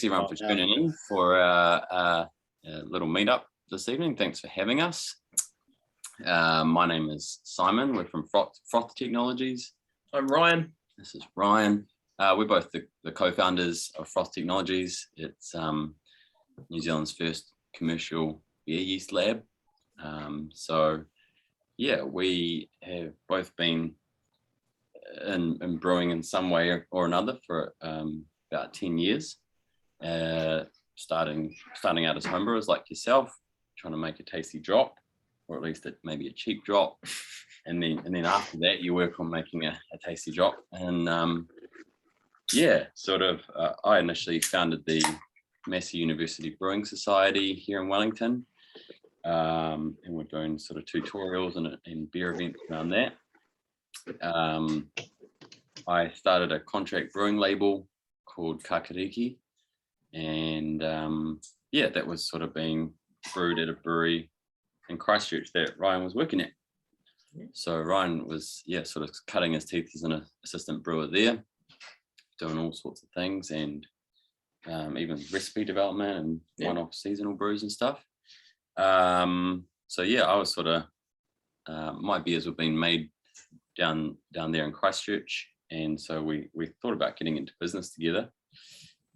everyone for tuning in for a little meetup this evening. Thanks for having us. My name is Simon. We're from Froth Technologies. I'm Ryan. This is Ryan. We're both the co-founders of Froth Technologies. It's New Zealand's first commercial beer yeast lab. So yeah, we have both been in brewing in some way or another for about 10 years. Starting out as homebrewers like yourself, trying to make a tasty drop, or at least maybe a cheap drop, and then after that you work on making a tasty drop. And yeah, sort of I initially founded the Massey University Brewing Society here in Wellington, and we're doing sort of tutorials and beer events around that. I started a contract brewing label called Kakariki, and yeah, that was sort of being brewed at a brewery in Christchurch that Ryan was working at. So Ryan was sort of cutting his teeth as an assistant brewer there, doing all sorts of things, and even recipe development and one-off seasonal brews and stuff. So yeah, I was sort of my beers were being made down there in Christchurch, and so we thought about getting into business together.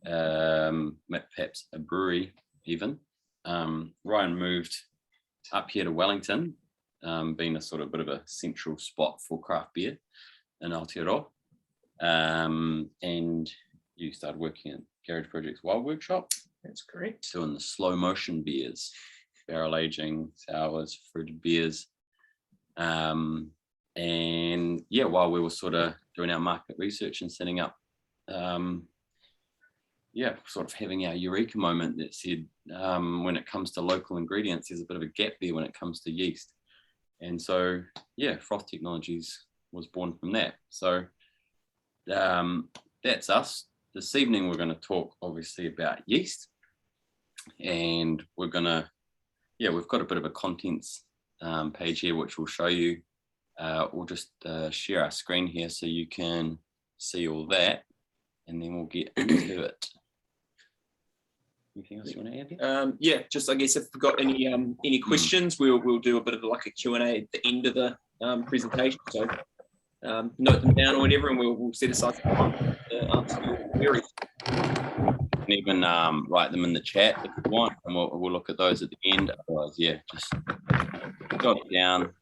Perhaps a brewery even. Ryan moved up here to Wellington, being a sort of bit of a central spot for craft beer in Aotearoa. And you started working at Garage Project's Wild Workshop. That's correct. Doing the slow motion beers, barrel aging, sours, fruited beers. And yeah, while we were sort of doing our market research and setting up, sort of having our eureka moment that said, when it comes to local ingredients, there's a bit of a gap there when it comes to yeast. And so, yeah, Froth Technologies was born from that. So that's us. This evening, we're going to talk obviously about yeast, and we're going to, we've got a bit of a contents page here, which we'll show you. We'll just share our screen here so you can see all that, and then we'll get into it. Anything else you want to add there? Just I guess if we've got any questions, we'll do a bit of like a Q&A at the end of the presentation. So note them down or whatever, and we'll set aside some time to answer your queries. You can even write them in the chat if you want, and we'll look at those at the end. Otherwise, yeah, just jot it down.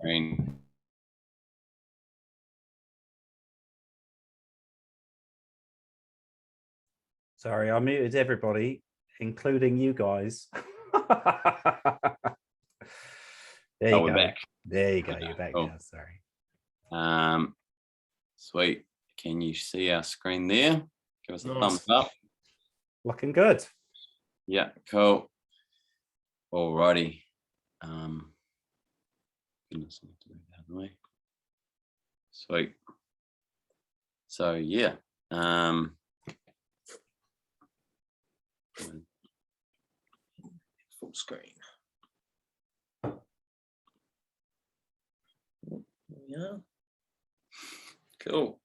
Green. Sorry, I muted everybody, including you guys. There you go. We're back. There you go. You're back now. Sorry. Sweet. Can you see our screen there? Give us a thumbs up. Looking good. Yeah, cool. Alrighty. Goodness, I have to move that out of the way. Sweet. So yeah. Full screen. Yeah. Cool.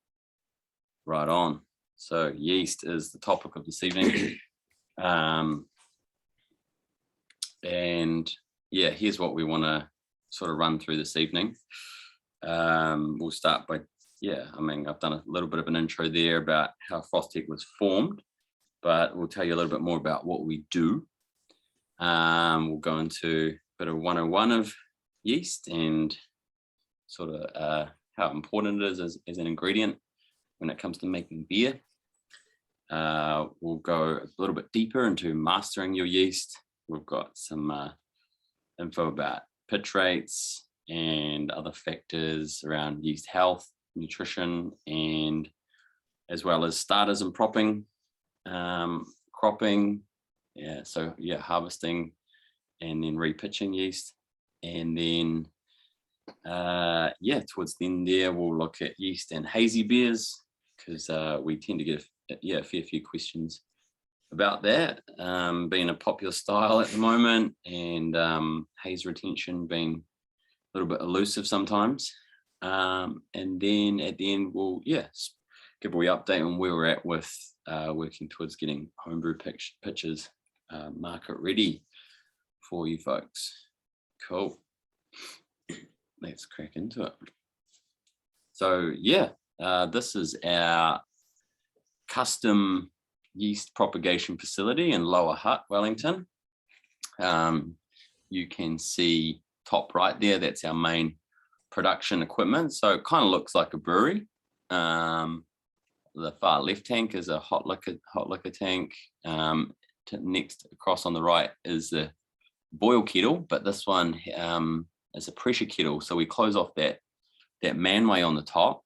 Right on. So yeast is the topic of this evening. And yeah, here's what we want to sort of run through this evening. We'll start by, I've done a little bit of an intro there about how Froth Tech was formed, but we'll tell you a little bit more about what we do. We'll go into a bit of 101 of yeast and sort of how important it is as an ingredient when it comes to making beer. We'll go a little bit deeper into mastering your yeast. We've got some info about pitch rates and other factors around yeast health, nutrition, and as well as starters and cropping, harvesting and then repitching yeast. And then towards the end there, we'll look at yeast and hazy beers, because we tend to get a fair few questions about that, being a popular style at the moment, and haze retention being a little bit elusive sometimes. And then at the end, we'll giveaway update on where we're at with working towards getting homebrew pitches market ready for you folks. Cool. Let's crack into it. So yeah, this is our custom yeast propagation facility in Lower Hutt, Wellington. You can see top right there, that's our main production equipment. So it kind of looks like a brewery. The far left tank is a hot liquor tank. Next across on the right is the boil kettle, but this one is a pressure kettle. So we close off that manway on the top,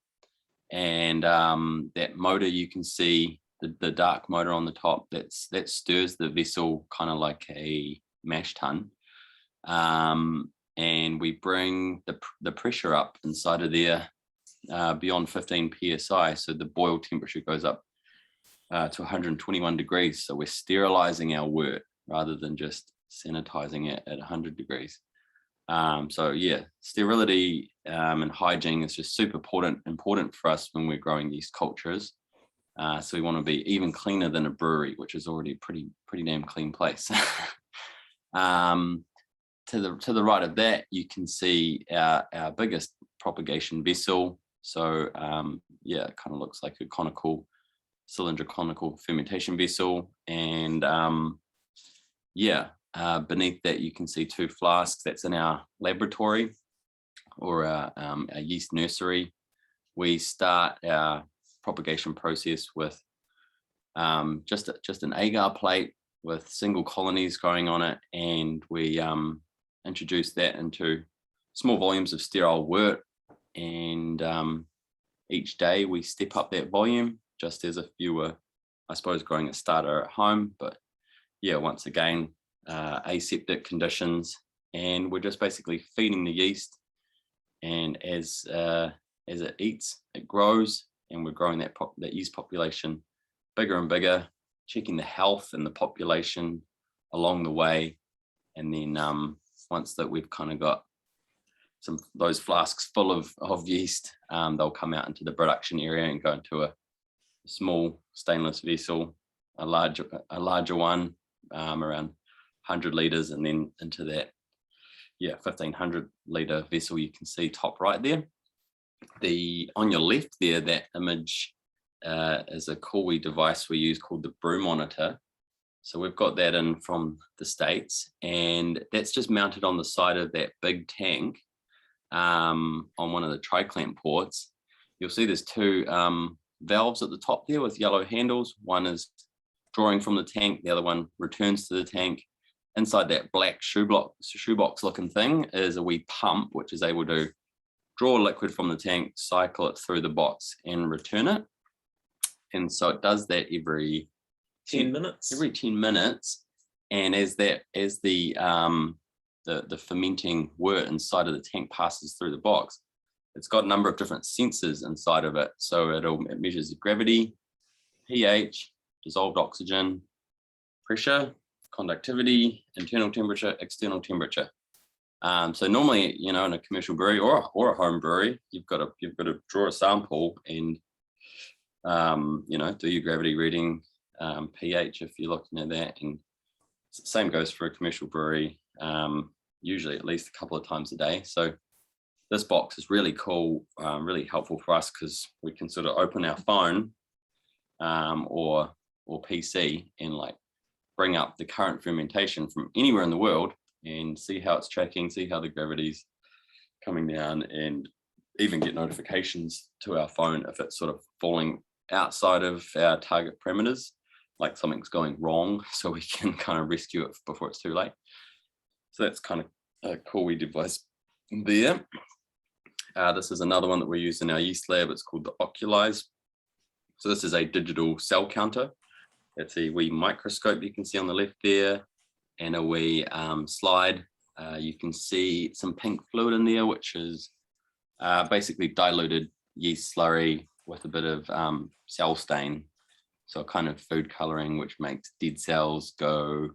and that motor, you can see the dark motor on the top, that stirs the vessel kind of like a mash tun. And we bring the pressure up inside of there beyond 15 psi, so the boil temperature goes up to 121 degrees. So we're sterilizing our wort rather than just sanitizing it at 100 degrees. So yeah, sterility and hygiene is just super important for us when we're growing yeast cultures. So we want to be even cleaner than a brewery, which is already a pretty damn clean place. To the right of that, you can see our biggest propagation vessel. So yeah, it kind of looks like a cylinder conical fermentation vessel. And yeah, beneath that, you can see 2 flasks. That's in our laboratory or our yeast nursery. We start our propagation process with just an agar plate with single colonies growing on it, and we introduce that into small volumes of sterile wort, and each day we step up that volume just as if you were, I suppose, growing a starter at home. But yeah, once again, aseptic conditions, and we're just basically feeding the yeast, and as it eats, it grows, and we're growing that yeast population bigger and bigger, checking the health and the population along the way. And then once that we've kind of got those flasks full of yeast, they'll come out into the production area and go into a small stainless vessel, a larger one, around 100 litres, and then into that 1500 litre vessel you can see top right there. On your left there, that image is a cool wee device we use called the brew monitor. So we've got that in from the States, and that's just mounted on the side of that big tank on one of the tri-clamp ports. You'll see there's 2 valves at the top there with yellow handles. One is drawing from the tank, the other one returns to the tank. Inside that black shoebox looking thing is a wee pump, which is able to draw liquid from the tank, cycle it through the box, and return it. And so it does that every 10 minutes. Every 10 minutes. And as the fermenting wort inside of the tank passes through the box, it's got a number of different sensors inside of it. So it measures gravity, pH, dissolved oxygen, pressure, conductivity, internal temperature, external temperature. So normally, in a commercial brewery or a home brewery, you've got to draw a sample and do your gravity reading, pH if you're looking at that, and same goes for a commercial brewery, usually at least a couple of times a day. So this box is really cool, really helpful for us, because we can sort of open our phone or PC and bring up the current fermentation from anywhere in the world and see how it's tracking, see how the gravity's coming down, and even get notifications to our phone if it's sort of falling outside of our target parameters, like something's going wrong, so we can kind of rescue it before it's too late. So that's kind of a cool wee device there. This is another one that we use in our yeast lab. It's called the Oculize. So this is a digital cell counter. It's a wee microscope you can see on the left there, and a wee slide. You can see some pink fluid in there, which is basically diluted yeast slurry with a bit of cell stain. So kind of food coloring, which makes dead cells go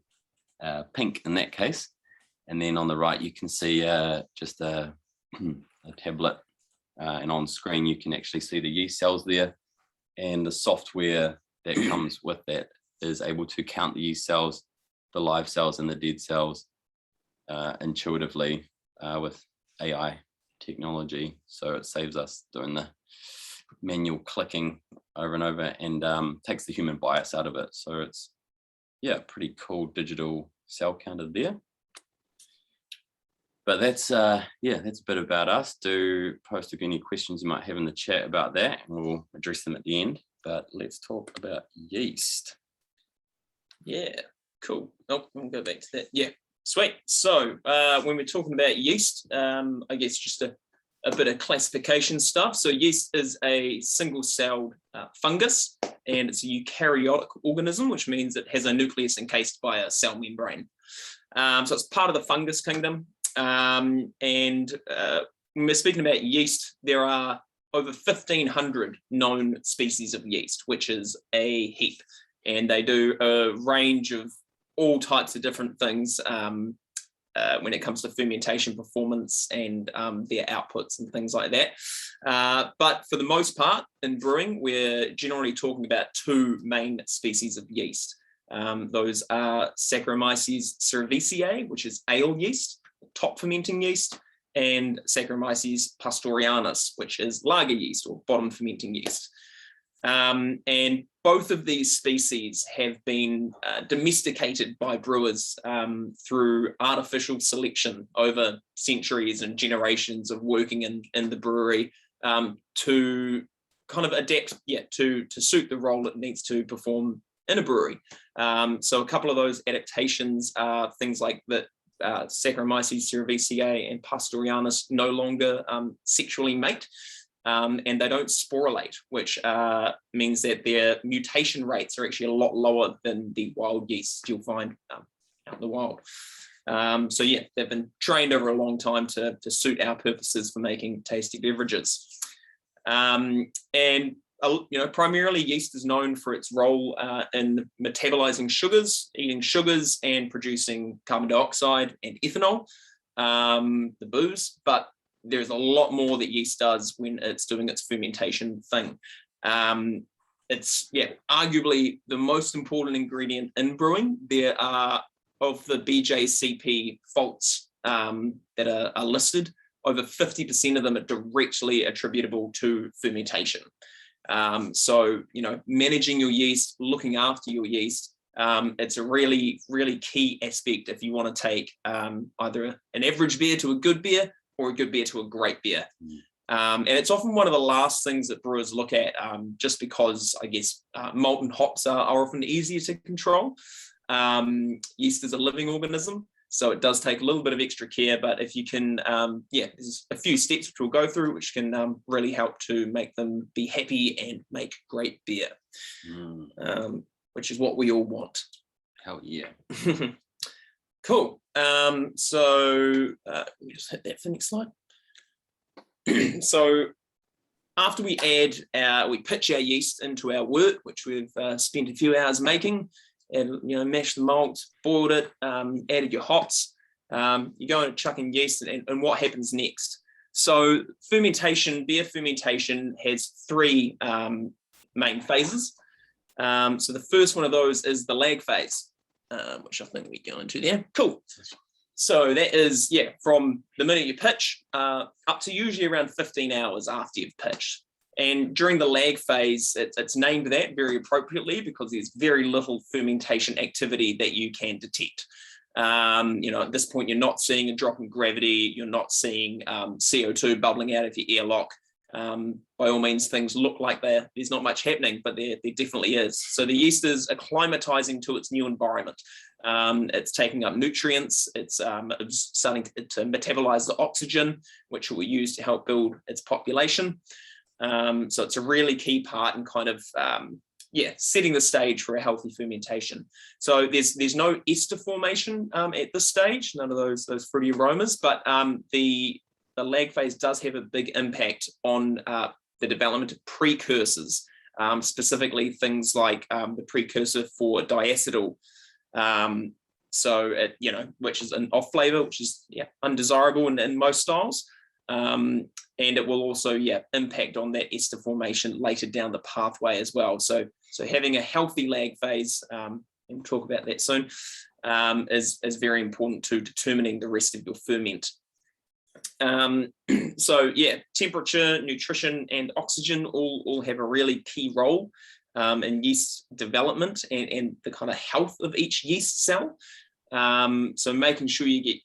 pink in that case. And then on the right, you can see just a tablet, and on screen, you can actually see the yeast cells there. and the software that comes with that is able to count the yeast cells, the live cells and the dead cells intuitively with AI technology. So it saves us doing the manual clicking over and over, and takes the human bias out of it. So it's, yeah, pretty cool digital cell counter there. But that's that's a bit about us. Do post any questions you might have in the chat about that, and we'll address them at the end. But let's talk about yeast. Yeah, cool. Oh, we'll go back to that. Yeah, sweet. So when we're talking about yeast, I guess just a bit of classification stuff. So yeast is a single-celled fungus, and it's a eukaryotic organism, which means it has a nucleus encased by a cell membrane. So it's part of the fungus kingdom. And when we're speaking about yeast, there are over 1,500 known species of yeast, which is a heap. And they do a range of all types of different things when it comes to fermentation performance and their outputs and things like that. But for the most part, in brewing, we're generally talking about two main species of yeast. Those are Saccharomyces cerevisiae, which is ale yeast, top fermenting yeast, and Saccharomyces pastorianus, which is lager yeast or bottom fermenting yeast. And both of these species have been domesticated by brewers through artificial selection over centuries and generations of working in the brewery to kind of adapt, to suit the role it needs to perform in a brewery. So a couple of those adaptations are things like that. Saccharomyces cerevisiae and pastorianus no longer sexually mate, and they don't sporulate, which means that their mutation rates are actually a lot lower than the wild yeast you'll find out in the wild. So yeah, they've been trained over a long time to suit our purposes for making tasty beverages. And primarily yeast is known for its role in metabolizing sugars, eating sugars, and producing carbon dioxide and ethanol, the booze. But there's a lot more that yeast does when it's doing its fermentation thing. It's arguably the most important ingredient in brewing. There are, of the BJCP faults that are listed, over 50% of them are directly attributable to fermentation. So, managing your yeast, looking after your yeast, it's a really, really key aspect if you want to take either an average beer to a good beer or a good beer to a great beer. And it's often one of the last things that brewers look at, just because, I guess, malt and hops are often easier to control. Yeast is a living organism, so it does take a little bit of extra care, but if you can, there's a few steps which we'll go through, which can really help to make them be happy and make great beer, which is what we all want. Hell yeah. Cool. So we just hit that for the next slide. So after we we pitch our yeast into our wort, which we've spent a few hours making, and mashed the malt, boiled it, added your hops, you go and chuck in yeast, and what happens next? So fermentation, beer fermentation has three main phases. So the first one of those is the lag phase, which I think we go into there. Cool. So that is, from the minute you pitch up to usually around 15 hours after you've pitched. And during the lag phase, it's named that very appropriately because there's very little fermentation activity that you can detect. At this point, you're not seeing a drop in gravity. You're not seeing CO2 bubbling out of your airlock. By all means, things look like there's not much happening, but there definitely is. So the yeast is acclimatizing to its new environment. It's taking up nutrients. It's starting to metabolize the oxygen, which will be used to help build its population. So it's a really key part in kind of setting the stage for a healthy fermentation. So there's no ester formation at this stage, none of those fruity aromas, but the lag phase does have a big impact on the development of precursors, specifically things like the precursor for diacetyl. So which is an off flavor, which is undesirable in most styles. And it will also, impact on that ester formation later down the pathway as well. So having a healthy lag phase, and we'll talk about that soon, is very important to determining the rest of your ferment. Temperature, nutrition, and oxygen all have a really key role in yeast development and the kind of health of each yeast cell. So making sure you get,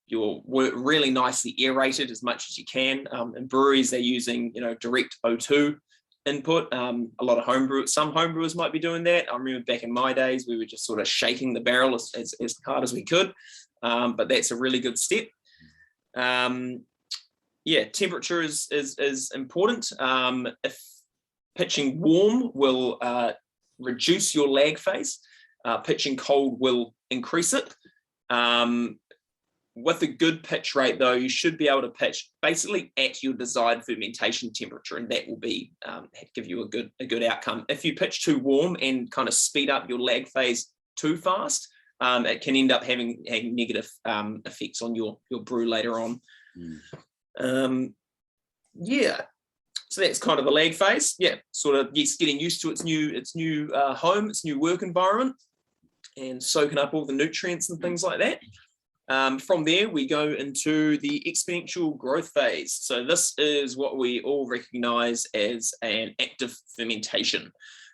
your work really nicely aerated as much as you can. In breweries, they're using, direct O2 input. A lot of some homebrewers might be doing that. I remember back in my days, we were just sort of shaking the barrel as hard as we could. But that's a really good step. Temperature is important. If pitching warm will reduce your lag phase, pitching cold will increase it. With a good pitch rate, though, you should be able to pitch basically at your desired fermentation temperature, and that will be give you a good outcome. If you pitch too warm and kind of speed up your lag phase too fast, it can end up having negative effects on your brew later on. So that's kind of the lag phase. Sort of getting used to its new home, its new work environment, and soaking up all the nutrients and things like that. From there, we go into the exponential growth phase. So this is what we all recognize as an active fermentation.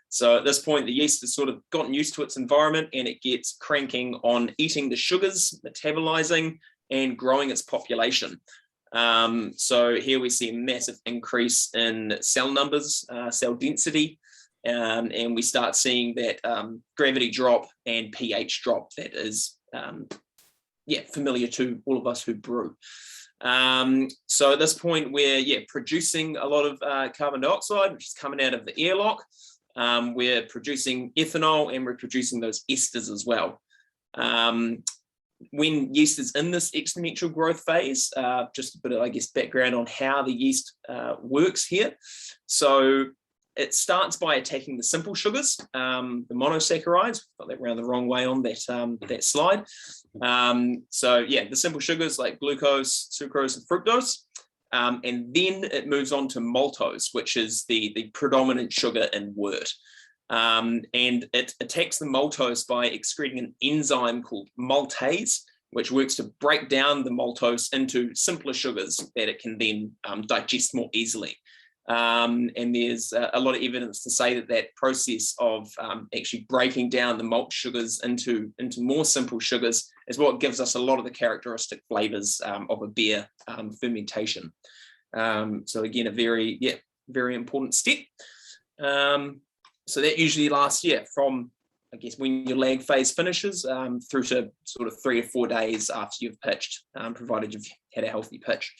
So at this point, the yeast has sort of gotten used to its environment and it gets cranking on eating the sugars, metabolizing, and growing its population. So here we see a massive increase in cell numbers, cell density, and we start seeing that gravity drop and pH drop that is familiar to all of us who brew. So at this point, we're producing a lot of carbon dioxide, which is coming out of the airlock. We're producing ethanol and we're producing those esters as well. When yeast is in this exponential growth phase, just a bit of, background on how the yeast works here. So it starts by attacking the simple sugars, the monosaccharides. Got that around the wrong way on that slide. The simple sugars like glucose, sucrose, and fructose. And then it moves on to maltose, which is the predominant sugar in wort. And it attacks the maltose by excreting an enzyme called maltase, which works to break down the maltose into simpler sugars that it can then digest more easily. And there's a lot of evidence to say that process of actually breaking down the malt sugars into more simple sugars is what gives us a lot of the characteristic flavors of a beer fermentation. So again, a very important step. So that usually lasts, from, when your lag phase finishes through to sort of 3 or 4 days after you've pitched, provided you've had a healthy pitch.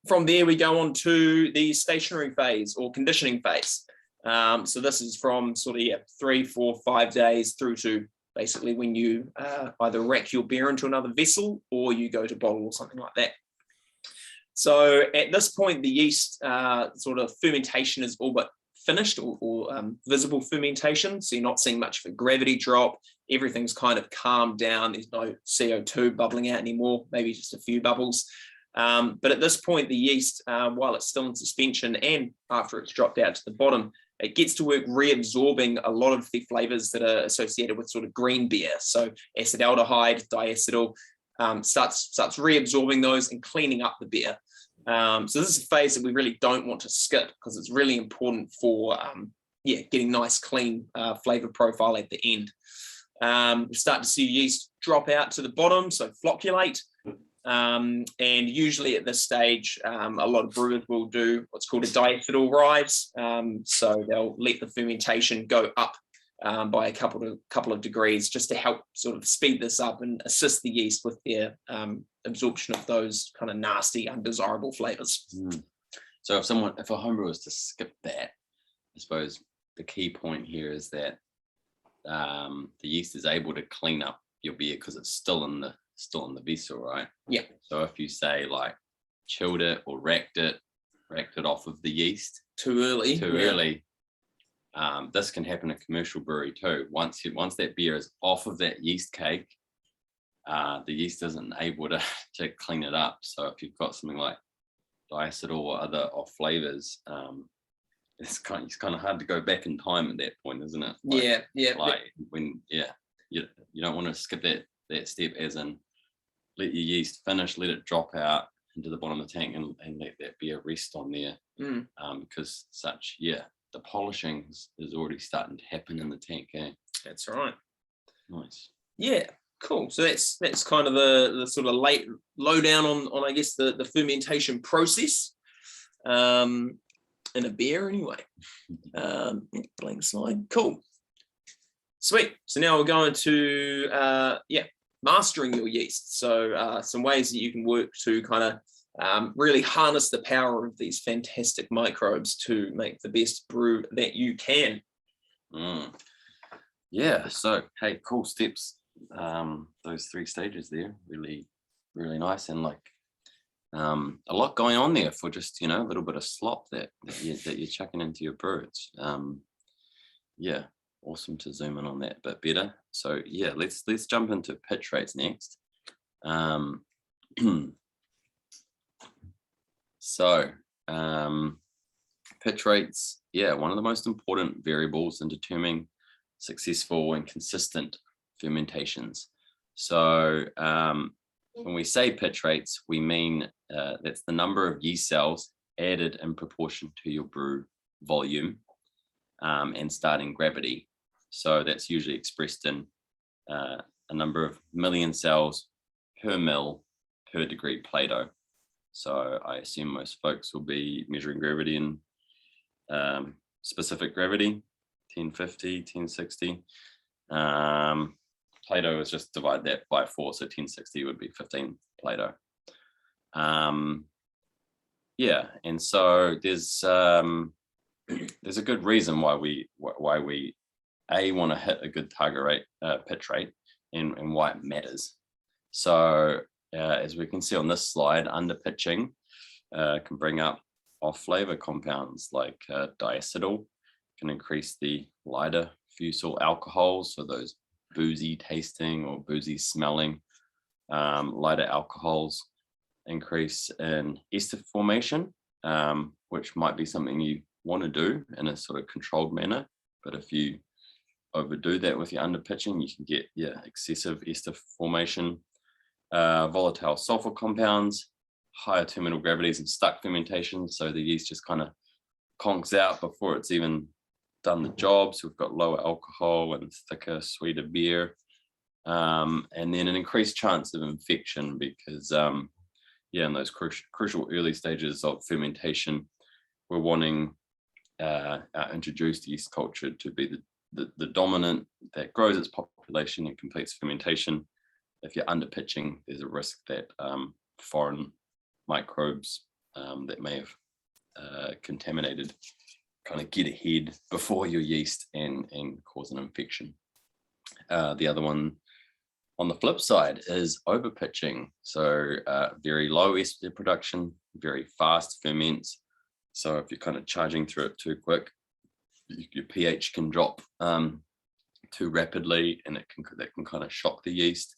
From there, we go on to the stationary phase or conditioning phase. So this is from sort of 3, 4, 5 days through to basically when you either rack your beer into another vessel or you go to bottle or something like that. So at this point, the yeast sort of fermentation is all but finished or visible fermentation. So you're not seeing much of a gravity drop. Everything's kind of calmed down. There's no CO2 bubbling out anymore, maybe just a few bubbles. But at this point, the yeast, while it's still in suspension and after it's dropped out to the bottom, it gets to work reabsorbing a lot of the flavors that are associated with sort of green beer. So acetaldehyde, diacetyl, starts reabsorbing those and cleaning up the beer. So this is a phase that we really don't want to skip because it's really important for getting nice, clean flavor profile at the end. We start to see yeast drop out to the bottom, so flocculate. And usually at this stage, a lot of brewers will do what's called a diacetyl rise. So they'll let the fermentation go up by a couple of degrees just to help sort of speed this up and assist the yeast with their absorption of those kind of nasty, undesirable flavors. So if a homebrewer was to skip that, I suppose the key point here is that the yeast is able to clean up your beer because it's still in the vessel, right? Yeah. So if you say like chilled it or racked it off of the yeast too early, this can happen in a commercial brewery too. Once that beer is off of that yeast cake, the yeast isn't able to clean it up. So if you've got something like diacetyl or other off flavors, it's kind of hard to go back in time at that point, isn't it? Like when you don't want to skip that step, as in let your yeast finish, let it drop out into the bottom of the tank, and let that beer rest on there, because the polishing is already starting to happen in the tank. That's right. Nice. Yeah, cool. So that's kind of the sort of lowdown on I guess the fermentation process in a beer anyway. Blank slide. Cool. Sweet. So now we're going to mastering your yeast. So some ways that you can work to kind of really harness the power of these fantastic microbes to make the best brew that you can. Yeah, so hey, cool steps. Those 3 stages there, really, really nice, and like a lot going on there for just a little bit of slop that you're chucking into your brew. It's awesome to zoom in on that a bit better. So yeah, let's jump into pitch rates next. So pitch rates, one of the most important variables in determining successful and consistent fermentations. So when we say pitch rates, we mean that's the number of yeast cells added in proportion to your brew volume and starting gravity. So that's usually expressed in a number of million cells per mil per degree Plato. So I assume most folks will be measuring gravity in specific gravity, 1050, 1060. Plato is just divide that by 4, so 1060 would be 15 Plato. And so there's a good reason why we want to hit a good target rate, pitch rate, and why it matters. So as we can see on this slide, under pitching can bring up off flavor compounds like diacetyl, can increase the lighter fusel alcohols, so those boozy tasting or boozy smelling lighter alcohols, increase in ester formation, which might be something you want to do in a sort of controlled manner, but if you overdo that with your underpitching, you can get excessive ester formation, volatile sulfur compounds, higher terminal gravities and stuck fermentation, so the yeast just kind of conks out before it's even done the job. So we've got lower alcohol and thicker, sweeter beer, and then an increased chance of infection because in those crucial early stages of fermentation, we're wanting our introduced yeast culture to be the dominant that grows its population and completes fermentation. If you're underpitching, there's a risk that foreign microbes that may have contaminated kind of get ahead before your yeast and cause an infection. The other one on the flip side is overpitching. So very low ester production, very fast ferments. So if you're kind of charging through it too quick, your pH can drop too rapidly, and that can kind of shock the yeast.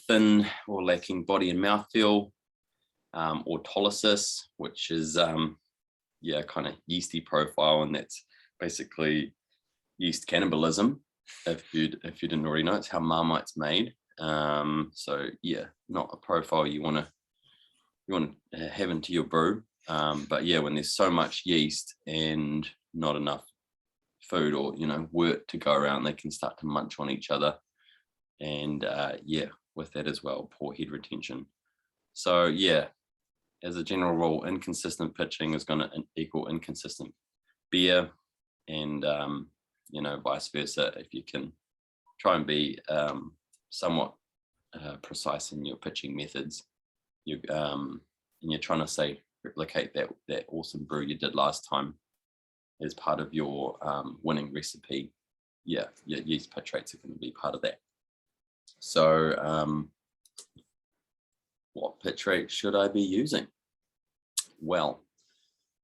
Thin or lacking body and mouthfeel, autolysis, which is kind of yeasty profile, and that's basically yeast cannibalism. If you didn't already know, it's how Marmite's made. So not a profile you want to have into your brew. But when there's so much yeast and not enough food or wort to go around, they can start to munch on each other, and with that as well, poor head retention. So as a general rule, inconsistent pitching is going to equal inconsistent beer, and vice versa. If you can try and be somewhat precise in your pitching methods, and you're trying to replicate that awesome brew you did last time as part of your winning recipe, your yeast pitch rates are going to be part of that. So what pitch rate should I be using? Well,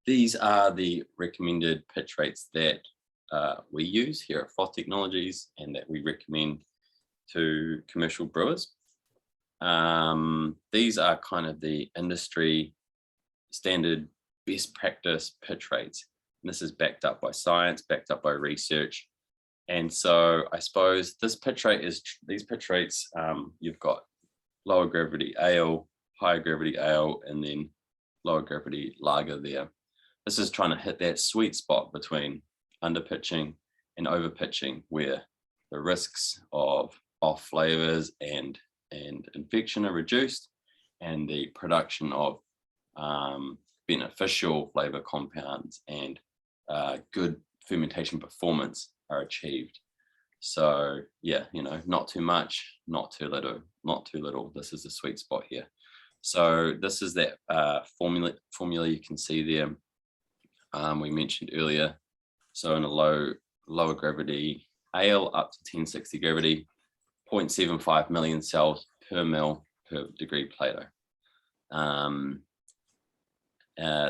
these are the recommended pitch rates that we use here at Froth Technologies, and that we recommend to commercial brewers. These are kind of the industry standard best practice pitch rates. And this is backed up by science, backed up by research. And so I suppose this pitch rate is, these pitch rates, you've got lower gravity ale, higher gravity ale, and then lower gravity lager there. This is trying to hit that sweet spot between under pitching and over pitching, where the risks of off flavors and infection are reduced, and the production of beneficial flavor compounds and good fermentation performance are achieved. So yeah, you know, not too much, not too little, not too little. This is the sweet spot here. So this is that formula you can see there. We mentioned earlier. So in a lower gravity ale up to 1060 gravity, 0.75 million cells per mil per degree Plato.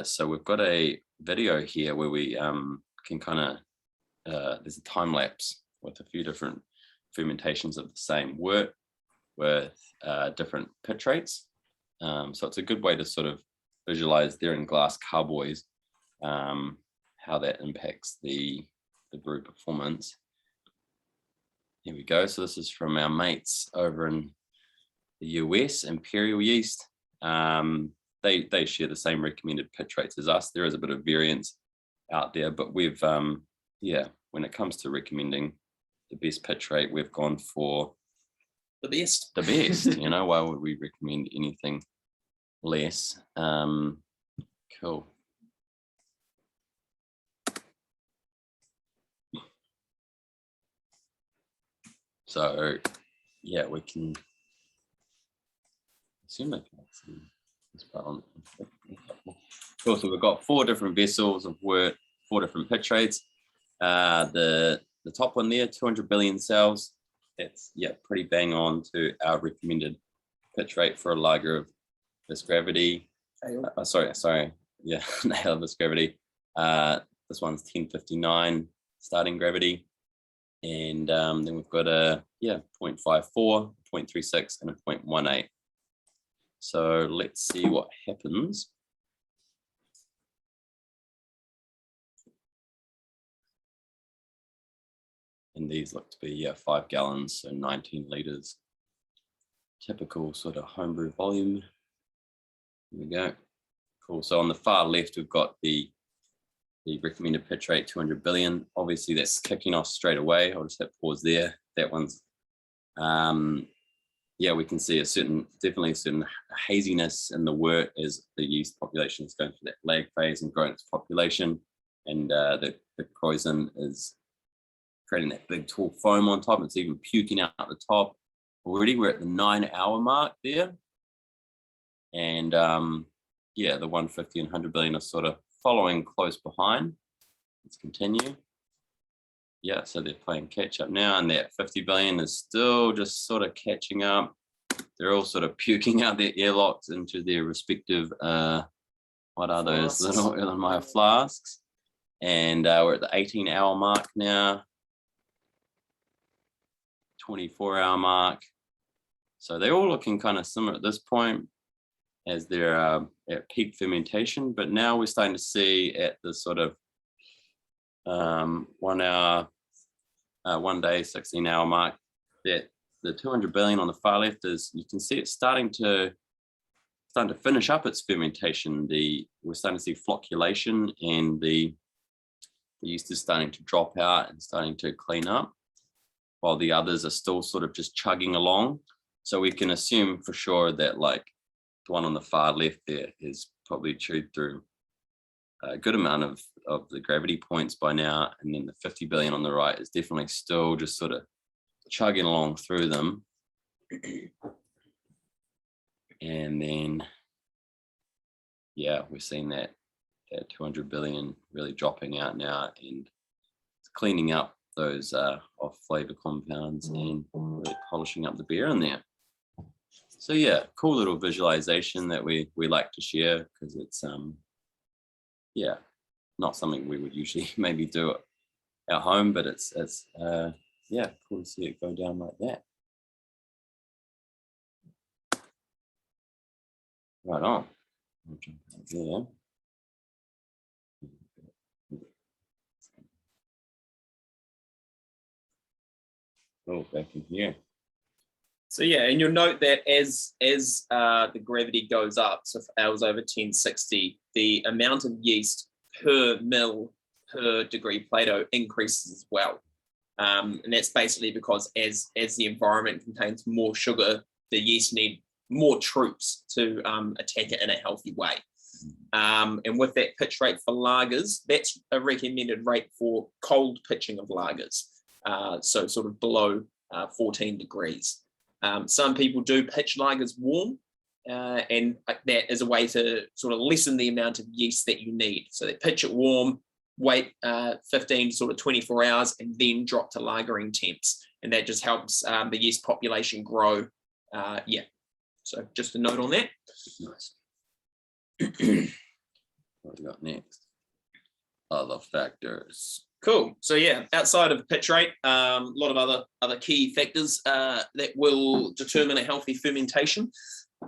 So we've got a video here where we can kind of, there's a time lapse with a few different fermentations of the same wort with different pitch rates. So it's a good way to sort of visualize there in glass carboys how that impacts the brew performance. Here we go. So this is from our mates over in the US, Imperial Yeast. They share the same recommended pitch rates as us. There is a bit of variance out there, but we've, when it comes to recommending the best pitch rate, we've gone for the best. The best, you know, why would we recommend anything less? Cool. So, yeah, we can assume I can see this part on. Cool, so we've got 4 different vessels of wort, 4 different pitch rates. The top one there, 200 billion cells. That's, yeah, pretty bang on to our recommended pitch rate for a lager of this gravity. Sorry, yeah, nail of this gravity. This one's 1059 starting gravity. And then we've got a 0.54, 0.36, and a 0.18. So let's see what happens. And these look to be 5 gallons, so 19 liters. Typical sort of homebrew volume. Here we go. Cool. So on the far left, we've got the recommended pitch rate, 200 billion. Obviously, that's kicking off straight away. I'll just hit pause there. That one's, we can see definitely a certain haziness in the wort as the yeast population is going through that lag phase and growing its population. And the krausen is creating that big tall foam on top. It's even puking out the top. Already we're at the 9-hour mark there. And the 150 and 100 billion are sort of following close behind. Let's continue. Yeah, so they're playing catch up now, and that 50 billion is still just sort of catching up. They're all sort of puking out their airlocks into their respective, what are those little Erlenmeyer flasks? And we're at the 18-hour mark now, 24-hour mark. So they're all looking kind of similar at this point as they're at peak fermentation, but now we're starting to see at the sort of 1 hour, 1 day, 16-hour mark that the 200 billion on the far left is, you can see it's starting to finish up its fermentation. We're starting to see flocculation, and the yeast is starting to drop out and starting to clean up, while the others are still sort of just chugging along. So we can assume for sure that like the one on the far left there is probably chewed through a good amount of the gravity points by now, and then the 50 billion on the right is definitely still just sort of chugging along through them. And then we're seeing that 200 billion really dropping out now and cleaning up those off flavor compounds and really polishing up the beer in there. So yeah, cool little visualization that we like to share, because it's not something we would usually maybe do at home, but it's cool to see it go down like that. Right on. I'll jump out there. Oh, back in here. So yeah, and you'll note that as the gravity goes up, so for hours over 1060, the amount of yeast per mil per degree Plato increases as well. And that's basically because as the environment contains more sugar, the yeast need more troops to attack it in a healthy way. And with that pitch rate for lagers, that's a recommended rate for cold pitching of lagers. So sort of below 14 degrees. Some people do pitch lagers warm, and that is a way to sort of lessen the amount of yeast that you need. So they pitch it warm, wait 15 to sort of 24 hours, and then drop to lagering temps. And that just helps the yeast population grow. Yeah, so just a note on that. Nice. What do we got next? Other factors. Cool. So yeah, outside of pitch rate, a lot of other key factors that will determine a healthy fermentation.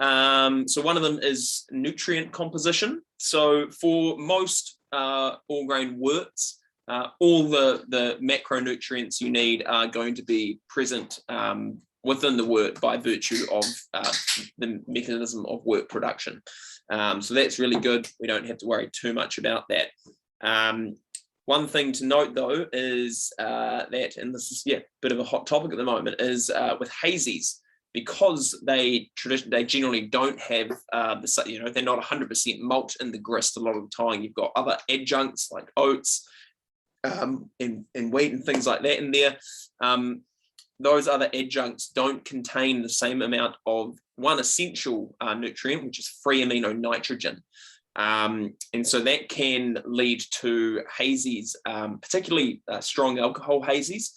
So one of them is nutrient composition. So for most all grain worts, all the macronutrients you need are going to be present within the wort by virtue of the mechanism of wort production. So that's really good. We don't have to worry too much about that. One thing to note though is that, and this is a bit of a hot topic at the moment, is with hazies, because they generally don't have they're not 100% malt in the grist a lot of the time. You've got other adjuncts like oats and wheat and things like that in there. Those other adjuncts don't contain the same amount of one essential nutrient, which is free amino nitrogen. And so that can lead to hazies, particularly strong alcohol hazies,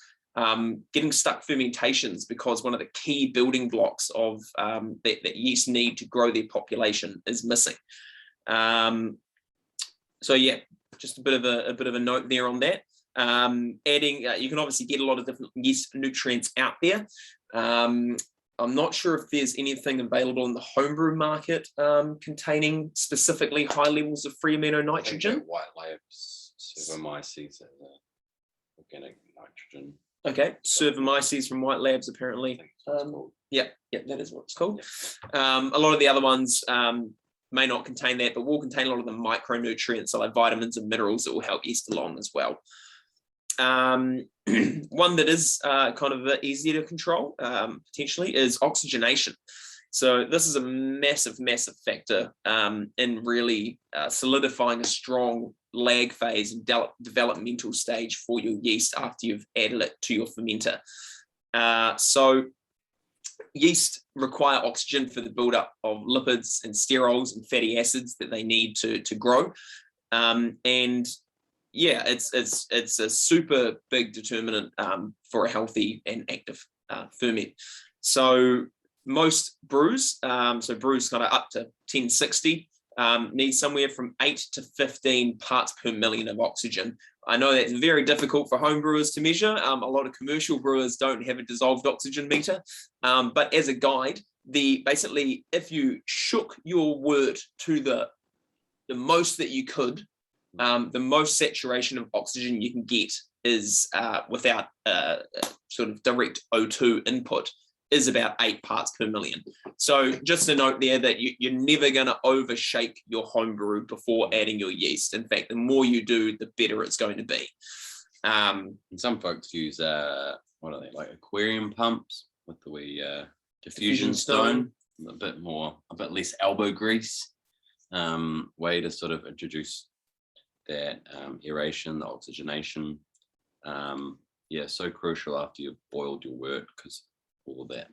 getting stuck fermentations, because one of the key building blocks of that yeast need to grow their population is missing. So yeah, just a bit of a note there on that. Adding, you can obviously get a lot of different yeast nutrients out there. I'm not sure if there's anything available in the homebrew market containing specifically high levels of free amino nitrogen. White Labs, Cervomyces, organic nitrogen. Okay, Cervomyces from White Labs apparently. Yeah, that is what it's called. A lot of the other ones may not contain that, but will contain a lot of the micronutrients, so like vitamins and minerals that will help yeast along as well. One that is kind of a bit easier to control potentially is oxygenation. So this is a massive factor in really solidifying a strong lag phase and developmental stage for your yeast after you've added it to your fermenter. So yeast require oxygen for the buildup of lipids and sterols and fatty acids that they need to grow. And yeah, it's a super big determinant for a healthy and active ferment. So most brews, so brews kind of up to 1060, need somewhere from 8 to 15 parts per million of oxygen. I know that's very difficult for home brewers to measure. A lot of commercial brewers don't have a dissolved oxygen meter, but as a guide, basically if you shook your wort to the most that you could, the most saturation of oxygen you can get is without sort of direct O2 input is about 8 parts per million. So just a note there that you're never going to overshake your home brew before adding your yeast. In fact, the more you do, the better it's going to be. And some folks use what are they, like aquarium pumps with the wee diffusion stone, a bit less elbow grease way to sort of introduce that aeration, the oxygenation. Yeah, so crucial after you've boiled your wort, because all that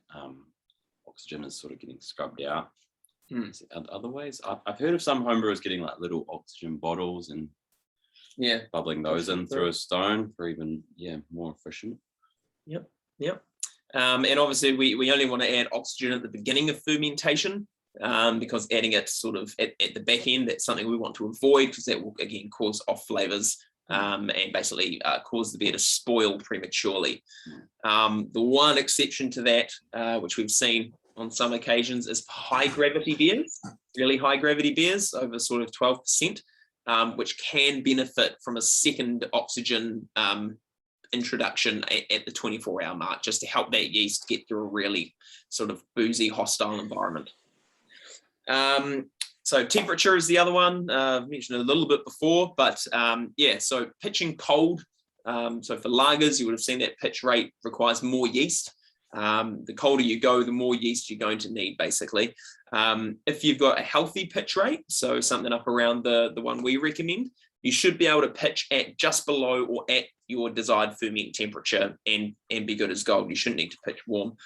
oxygen is sort of getting scrubbed out. Other ways, I've heard of some homebrewers getting like little oxygen bottles and bubbling those in through a stone for even more efficient. Yep. And obviously we only want to add oxygen at the beginning of fermentation, because adding it sort of at the back end, that's something we want to avoid, because that will again cause off flavors and basically cause the beer to spoil prematurely. The one exception to that, which we've seen on some occasions, is high gravity beers. really high gravity beers over sort of 12%, which can benefit from a second oxygen introduction at the 24-hour mark, just to help that yeast get through a really sort of boozy, hostile environment. So temperature is the other one. I've mentioned it a little bit before, but yeah, so pitching cold. So for lagers, you would have seen that pitch rate requires more yeast. The colder you go, the more yeast you're going to need, basically. If you've got a healthy pitch rate, so something up around the one we recommend, you should be able to pitch at just below or at your desired ferment temperature and be good as gold. You shouldn't need to pitch warm.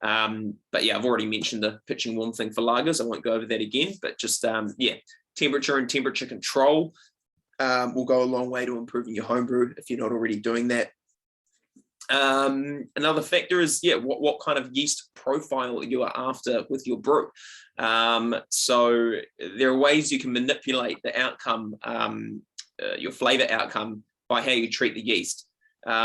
But yeah, I've already mentioned the pitching warm thing for lagers. I won't go over that again, but just, yeah, temperature and temperature control will go a long way to improving your homebrew if you're not already doing that. Another factor is, yeah, what kind of yeast profile you are after with your brew. So there are ways you can manipulate the outcome, your flavor outcome, by how you treat the yeast.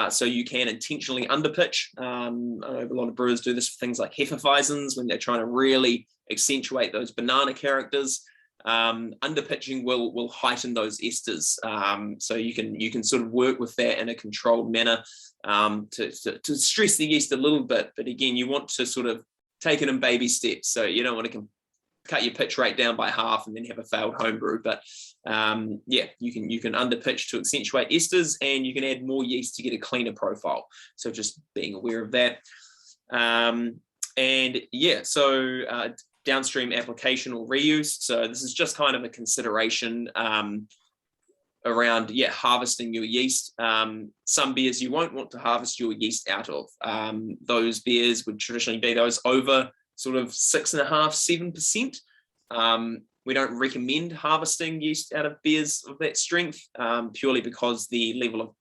So you can intentionally underpitch. I know a lot of brewers do this for things like Hefeweizens when they're trying to really accentuate those banana characters. Underpitching will heighten those esters. So you can sort of work with that in a controlled manner to stress the yeast a little bit. But again, you want to sort of take it in baby steps. So you don't want to cut your pitch rate down by half and then have a failed homebrew. But yeah, you can underpitch to accentuate esters, and you can add more yeast to get a cleaner profile. So just being aware of that. And yeah, so downstream application or reuse. So this is just kind of a consideration around, yeah, harvesting your yeast. Some beers you won't want to harvest your yeast out of. Those beers would traditionally be those over sort of 6.5–7%. We don't recommend harvesting yeast out of beers of that strength, purely because the level of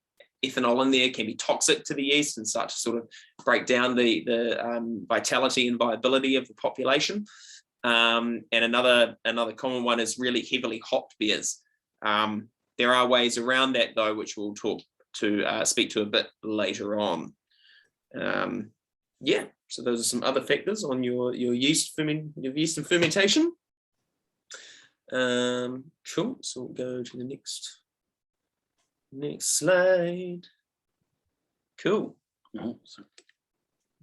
ethanol in there can be toxic to the yeast and start to sort of break down the vitality and viability of the population. And another common one is really heavily hopped beers. There are ways around that though, which we'll speak to a bit later on. Yeah, so those are some other factors on your yeast and fermentation. Cool. So we'll go to the next slide. Cool.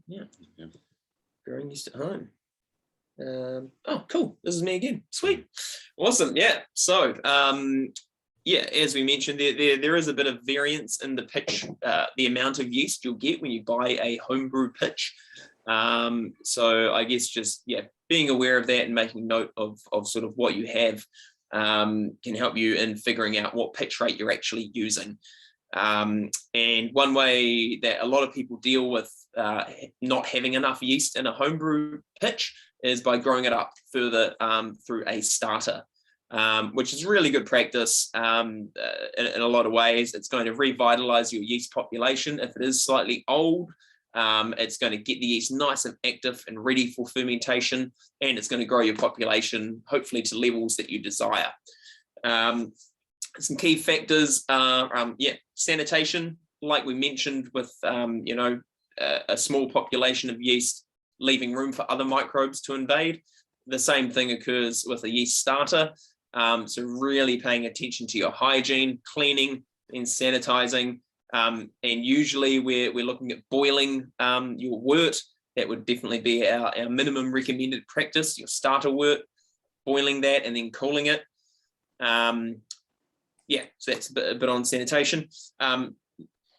Yeah. Growing yeast at home. Oh, cool. This is me again. Sweet. Awesome. Yeah. So, yeah, as we mentioned, there is a bit of variance in the pitch, the amount of yeast you'll get when you buy a homebrew pitch. So I guess just, yeah, being aware of that and making note of sort of what you have can help you in figuring out what pitch rate you're actually using. And one way that a lot of people deal with not having enough yeast in a homebrew pitch is by growing it up further through a starter, which is really good practice in a lot of ways. It's going to revitalize your yeast population if it is slightly old. It's going to get the yeast nice and active and ready for fermentation, and it's going to grow your population hopefully to levels that you desire. Some key factors are sanitation, like we mentioned, with a small population of yeast leaving room for other microbes to invade. The same thing occurs with a yeast starter. So really paying attention to your hygiene, cleaning and sanitizing. And usually we're looking at boiling your wort. That would definitely be our minimum recommended practice, your starter wort, boiling that and then cooling it. Yeah, so that's a bit on sanitation.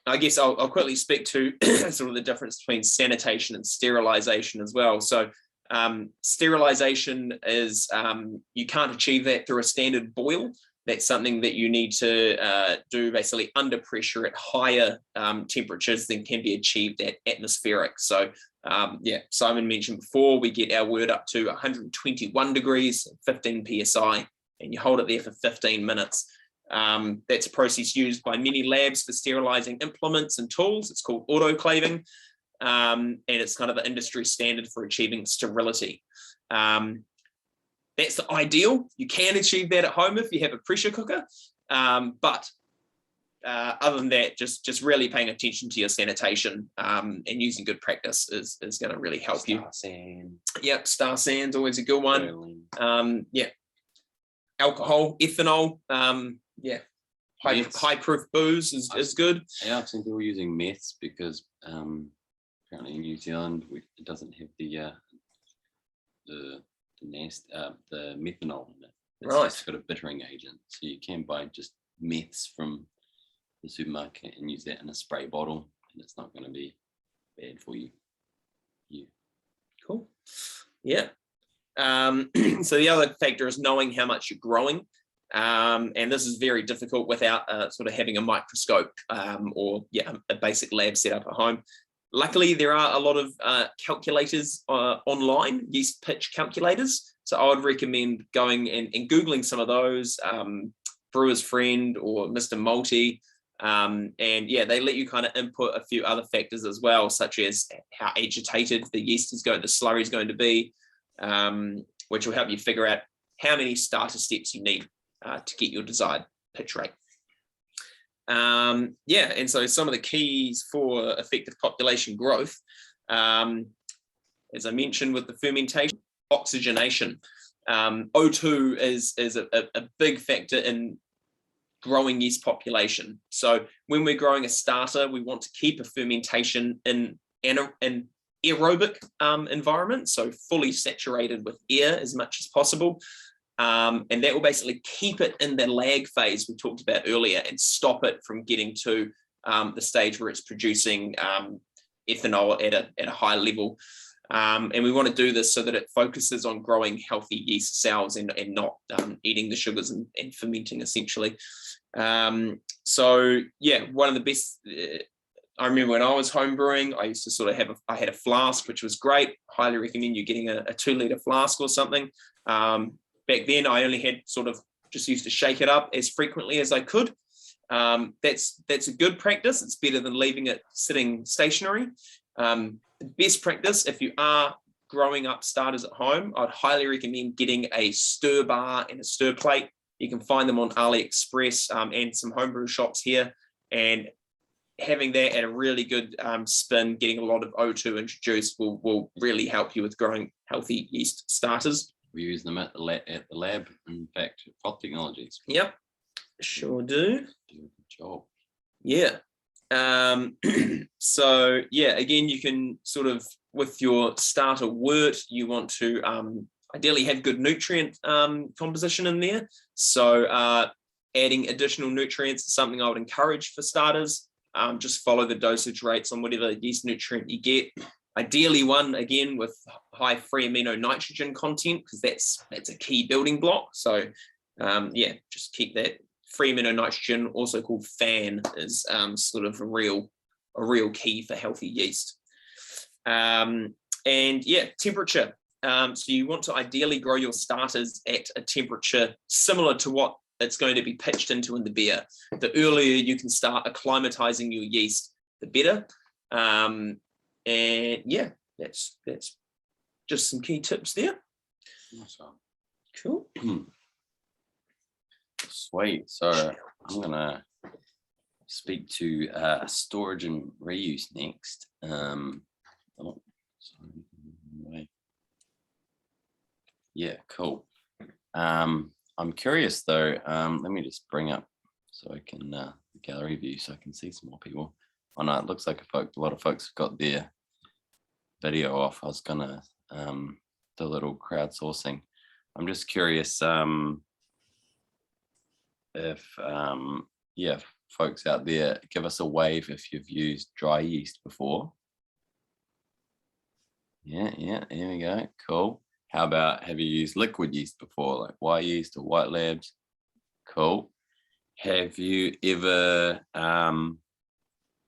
I guess I'll quickly speak to sort of the difference between sanitation and sterilization as well. So sterilization is, you can't achieve that through a standard boil. That's something that you need to do basically under pressure at higher temperatures than can be achieved at atmospheric. So yeah, Simon mentioned before, we get our wort up to 121 degrees, 15 PSI, and you hold it there for 15 minutes. That's a process used by many labs for sterilizing implements and tools. It's called autoclaving, and it's kind of the industry standard for achieving sterility. That's the ideal. You can achieve that at home if you have a pressure cooker, but other than that, just really paying attention to your sanitation and using good practice is going to really help you. Sand. Yep, star sand's always a good one. Yeah, alcohol, ethanol. Yeah, Meths. high proof booze is good. Yeah, I've seen people using meths because apparently in New Zealand it doesn't have the methanol in it. It's Right. just got a bittering agent, so you can buy just meths from the supermarket and use that in a spray bottle, and it's not going to be bad for you. Cool. Yeah. So the other factor is knowing how much you're growing. And this is very difficult without sort of having a microscope or a basic lab set up at home. Luckily, there are a lot of calculators online, yeast pitch calculators. So I would recommend going and Googling some of those, Brewer's Friend or Mr. Multi. And yeah, they let you kind of input a few other factors as well, such as how agitated the yeast is going, the slurry is going to be, which will help you figure out how many starter steps you need to get your desired pitch rate. Yeah, and so some of the keys for effective population growth, as I mentioned with the fermentation, oxygenation. O2 is a big factor in growing yeast population. So when we're growing a starter, we want to keep a fermentation in an aerobic environment, so fully saturated with air as much as possible. And that will basically keep it in the lag phase we talked about earlier and stop it from getting to the stage where it's producing ethanol at a high level. And we want to do this so that it focuses on growing healthy yeast cells and not eating the sugars and fermenting essentially. So yeah, one of the best, I remember when I was home brewing, I used to sort of I had a flask, which was great. Highly recommend you getting a 2-liter flask or something. Back then I only had sort of just used to shake it up as frequently as I could. That's a good practice. It's better than leaving it sitting stationary. The best practice, if you are growing up starters at home, I'd highly recommend getting a stir bar and a stir plate. You can find them on AliExpress and some homebrew shops here. And having that at a really good spin, getting a lot of O2 introduced will really help you with growing healthy yeast starters. We use them at the lab, in fact, Froth Technologies. Yep, sure do. Do a good job. Yeah. So yeah, again, you can sort of, with your starter wort, you want to ideally have good nutrient composition in there. So adding additional nutrients is something I would encourage for starters. Just follow the dosage rates on whatever yeast nutrient you get. Ideally one, again, with high free amino nitrogen content, because that's a key building block. So yeah, just keep that. Free amino nitrogen, also called FAN, is sort of a real key for healthy yeast. And yeah, temperature. So you want to ideally grow your starters at a temperature similar to what it's going to be pitched into in the beer. The earlier you can start acclimatizing your yeast, the better. And yeah, that's just some key tips there. Awesome. Cool. Sweet. So I'm gonna speak to storage and reuse next. Yeah, cool. I'm curious though. Let me just bring up so I can the gallery view so I can see some more people. Oh no, it looks like a lot of folks have got their video off. I was gonna do a little crowdsourcing. I'm just curious if yeah, folks out there, give us a wave if you've used dry yeast before. Yeah, here we go. Cool. How about, have you used liquid yeast before, like white yeast or white labs? Cool. Have you ever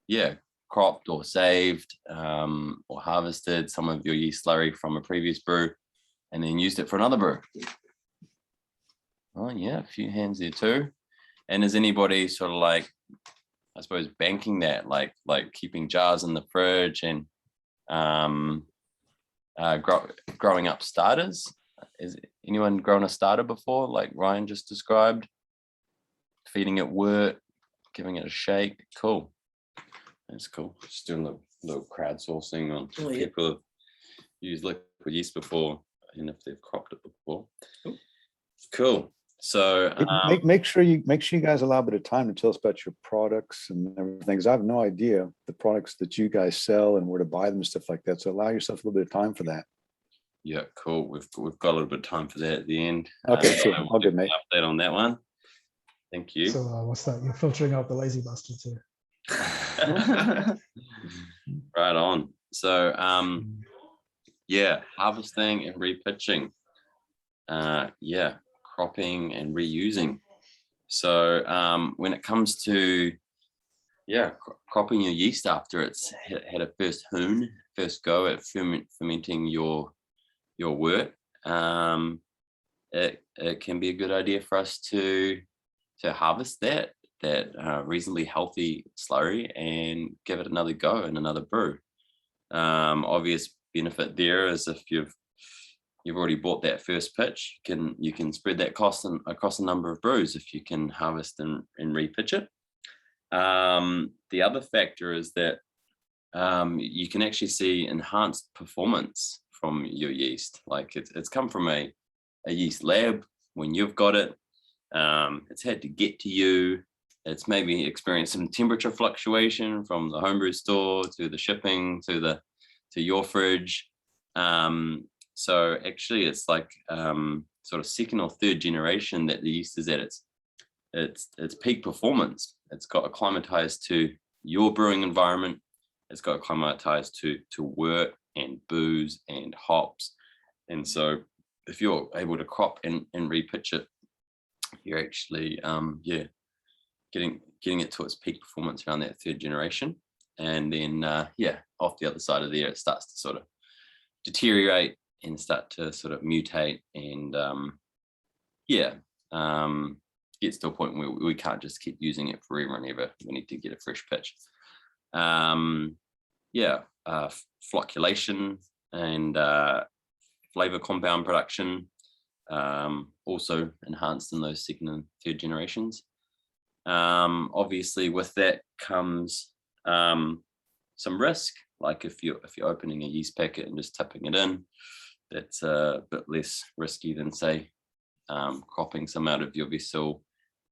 yeah, cropped or saved or harvested some of your yeast slurry from a previous brew and then used it for another brew? Oh yeah, a few hands there too. And is anybody sort of like, I suppose, banking that, like keeping jars in the fridge and growing up starters? Is anyone grown a starter before, like Ryan just described? Feeding it wort, giving it a shake. Cool. That's cool. Just doing a little crowdsourcing on people who've used liquid yeast before and if they've cropped it before. Cool. So Make sure you guys allow a bit of time to tell us about your products and everything. 'Cause I have no idea the products that you guys sell and where to buy them and stuff like that. So allow yourself a little bit of time for that. yeah, cool. We've got a little bit of time for that at the end. Okay, cool. So we'll All give good, an mate. update on that one. Thank you. So what's that? You're filtering out the lazy bastards here. Right on. So yeah, harvesting and repitching. Yeah, cropping and reusing. So when it comes to cropping your yeast after it's had a first go at fermenting your wort, it can be a good idea for us to harvest that reasonably healthy slurry and give it another go and another brew. Obvious benefit there is if you've already bought that first pitch, you can spread that cost across a number of brews if you can harvest and repitch it. The other factor is that you can actually see enhanced performance from your yeast. Like it's come from a yeast lab when you've got it. It's had to get to you. It's maybe experienced some temperature fluctuation from the homebrew store to the shipping to your fridge. So actually it's like sort of second or third generation that the yeast is at its peak performance. It's got acclimatized to your brewing environment. It's got acclimatized to wort and booze and hops. And so if you're able to crop and repitch it, you're actually getting it to its peak performance around that third generation. And then off the other side of there, it starts to sort of deteriorate and start to sort of mutate and gets to a point where we can't just keep using it forever and ever. We need to get a fresh pitch. Flocculation and flavor compound production also enhanced in those second and third generations. Obviously with that comes some risk. Like if you're opening a yeast packet and just tipping it in, that's a bit less risky than say cropping some out of your vessel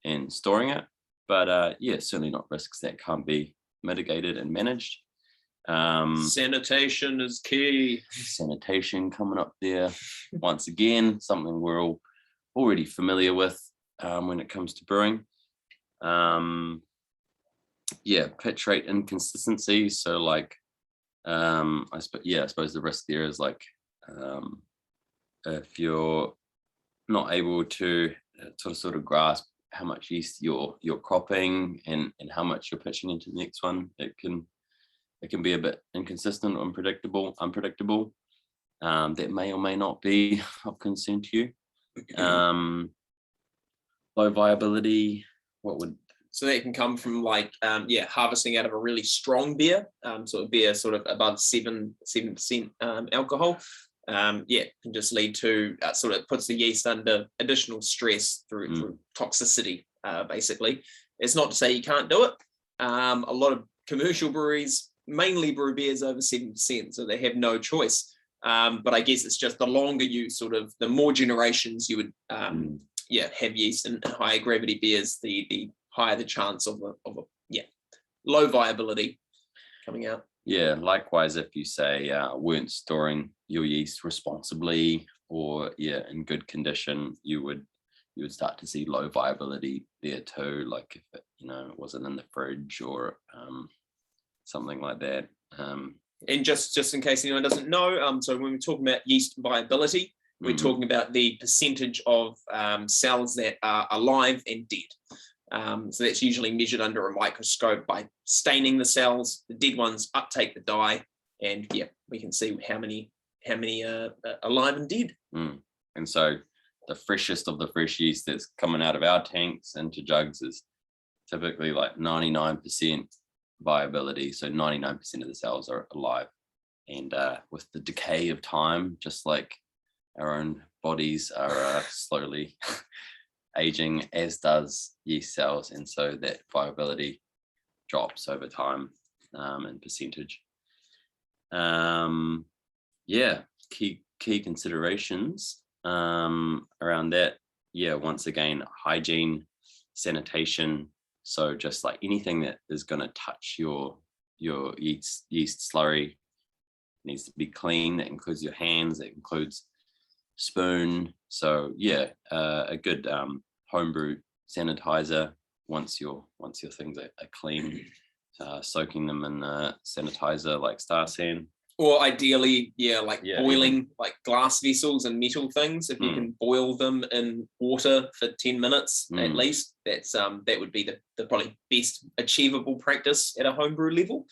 and storing it. But certainly not risks that can't be mitigated and managed. Sanitation is key. Sanitation coming up there once again, something we're all already familiar with when it comes to brewing. Pitch rate inconsistency. So like I suppose the risk there is like if you're not able to sort of grasp how much yeast you're cropping and how much you're pitching into the next one, it can be a bit inconsistent or unpredictable. That may or may not be of concern to you. Low viability, so that can come from like harvesting out of a really strong beer, so a beer sort of above 7% alcohol. Can just lead to sort of puts the yeast under additional stress through toxicity. Basically, it's not to say you can't do it. A lot of commercial breweries mainly brew beers over 7%, so they have no choice. But I guess it's just the longer the more generations you would have yeast in higher gravity beers, the higher the chance of a low viability coming out. Yeah, likewise, if you say weren't storing your yeast responsibly or in good condition, you would start to see low viability there too. Like if it wasn't in the fridge or something like that. And just in case anyone doesn't know, so when we're talking about yeast viability, we're talking about the percentage of cells that are alive and dead. So that's usually measured under a microscope by staining the cells. The dead ones uptake the dye, and we can see how many are alive and dead. And so the freshest of the fresh yeast that's coming out of our tanks into jugs is typically like 99% viability. So 99% of the cells are alive. And with the decay of time, just like our own bodies are slowly aging, as does yeast cells, and so that viability drops over time in percentage. Key considerations around that. yeah, once again, hygiene, sanitation. So just like anything that is going to touch your yeast slurry needs to be clean. That includes your hands, that includes spoon. So yeah, a good homebrew sanitizer once your things are clean, soaking them in sanitizer like Star San. Or ideally, like Yeah, boiling like glass vessels and metal things. If you can boil them in water for 10 minutes at least, that's that would be the probably best achievable practice at a homebrew level.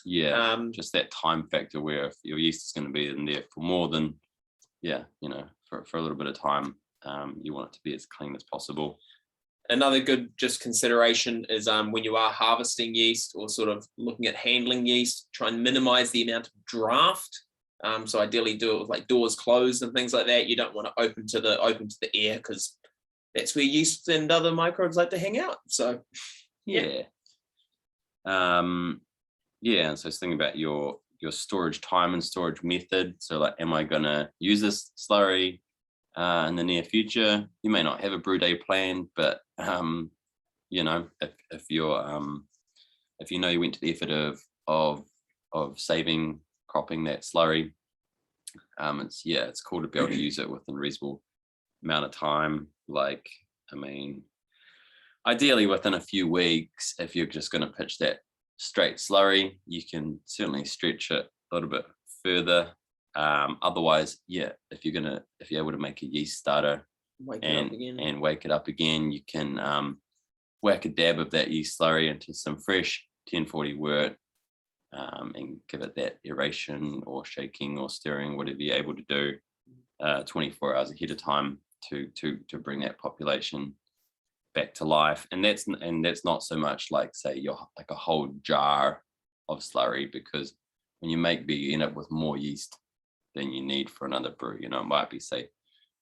Yeah, just that time factor where if your yeast is going to be in there for more than, for a little bit of time, you want it to be as clean as possible. Another good just consideration is when you are harvesting yeast or sort of looking at handling yeast, try and minimize the amount of draft. So ideally do it with like doors closed and things like that. You don't want to open to the air because that's where yeast and other microbes like to hang out. So yeah. And so I was thinking about your storage time and storage method. So like, am I gonna use this slurry in the near future? You may not have a brew day planned, but if you're if you know you went to the effort of saving cropping that slurry, it's cool to be able to use it within a reasonable amount of time. Like, I mean, ideally within a few weeks. If you're just going to pitch that straight slurry, you can certainly stretch it a little bit further. Otherwise, if you're able to make a yeast starter and wake it up again, you can whack a dab of that yeast slurry into some fresh 1040 wort and give it that aeration or shaking or stirring, whatever you're able to do 24 hours ahead of time to bring that population back to life. And that's not so much like, say, you're like a whole jar of slurry, because when you make beer, you end up with more yeast than you need for another brew. It might be, say,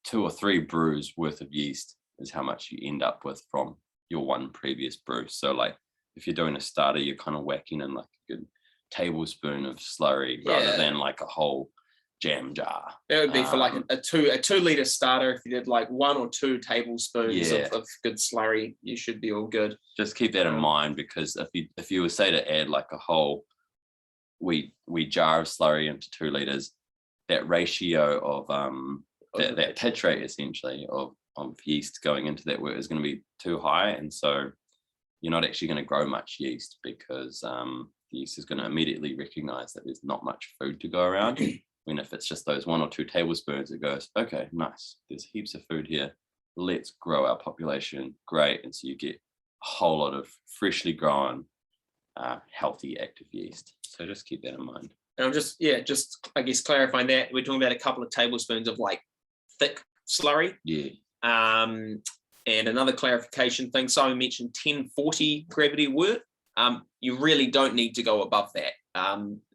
2 or 3 brews worth of yeast is how much you end up with from your one previous brew. So like, if you're doing a starter, you're kind of whacking in like a good tablespoon of slurry rather than like a whole jam jar. That would be for like a 2 liter starter. If you did like 1 or 2 tablespoons of good slurry, you should be all good. Just keep that in mind, because if you were, say, to add like a whole wheat jar of slurry into 2 liters, that ratio of that pitch rate essentially of yeast going into that wort is going to be too high, and so you're not actually going to grow much yeast, because the yeast is going to immediately recognize that there's not much food to go around. When if it's just those 1 or 2 tablespoons, it goes, okay, nice, there's heaps of food here, let's grow our population. Great. And so you get a whole lot of freshly grown healthy active yeast. So just keep that in mind. And I'm just I guess clarifying that we're talking about a couple of tablespoons of like thick slurry. And another clarification thing, Simon mentioned 1040 gravity wort. You really don't need to go above that.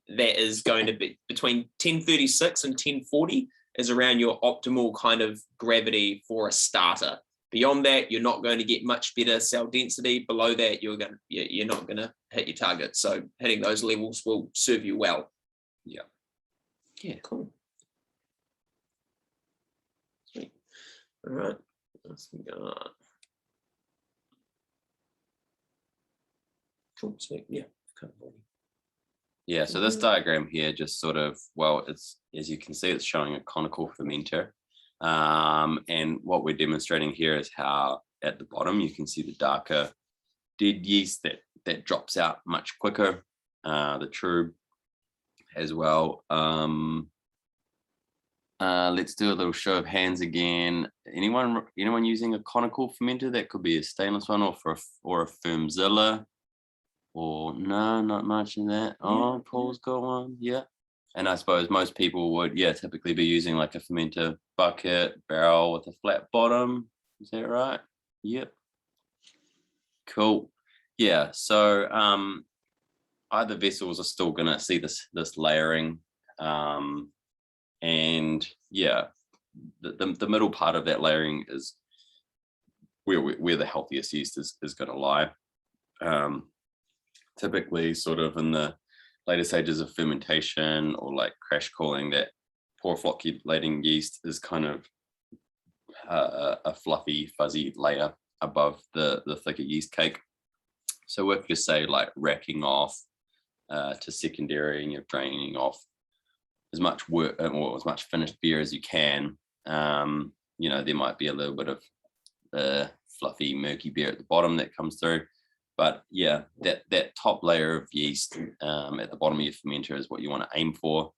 That is going to be between 1036 and 1040 is around your optimal kind of gravity for a starter. Beyond that, you're not going to get much better cell density. Below that, you're not going to hit your target. So hitting those levels will serve you well. Yeah, cool. Sweet. All right. Let's go. Cool. Sweet. Yeah, so this diagram here just sort of, it's, as you can see, it's showing a conical fermenter. And what we're demonstrating here is how at the bottom you can see the darker dead yeast that drops out much quicker, the true as well. Let's do a little show of hands again. Anyone using a conical fermenter? That could be a stainless one or a Firmzilla. Or no, not much in that. Oh, Paul's got one. Yeah. And I suppose most people would, typically be using like a fermenter bucket, barrel with a flat bottom. Is that right? Yep. Cool. Yeah. So either vessels are still gonna see this layering. And the middle part of that layering is where the healthiest yeast is gonna lie. Typically sort of in the later stages of fermentation or like crash cooling, that poroflocculating yeast is kind of a fluffy, fuzzy layer above the thicker yeast cake. So if you're, say, like racking off to secondary and you're draining off as much work or as much finished beer as you can, you know, there might be a little bit of fluffy, murky beer at the bottom that comes through. But yeah, that top layer of yeast at the bottom of your fermenter is what you want to aim for.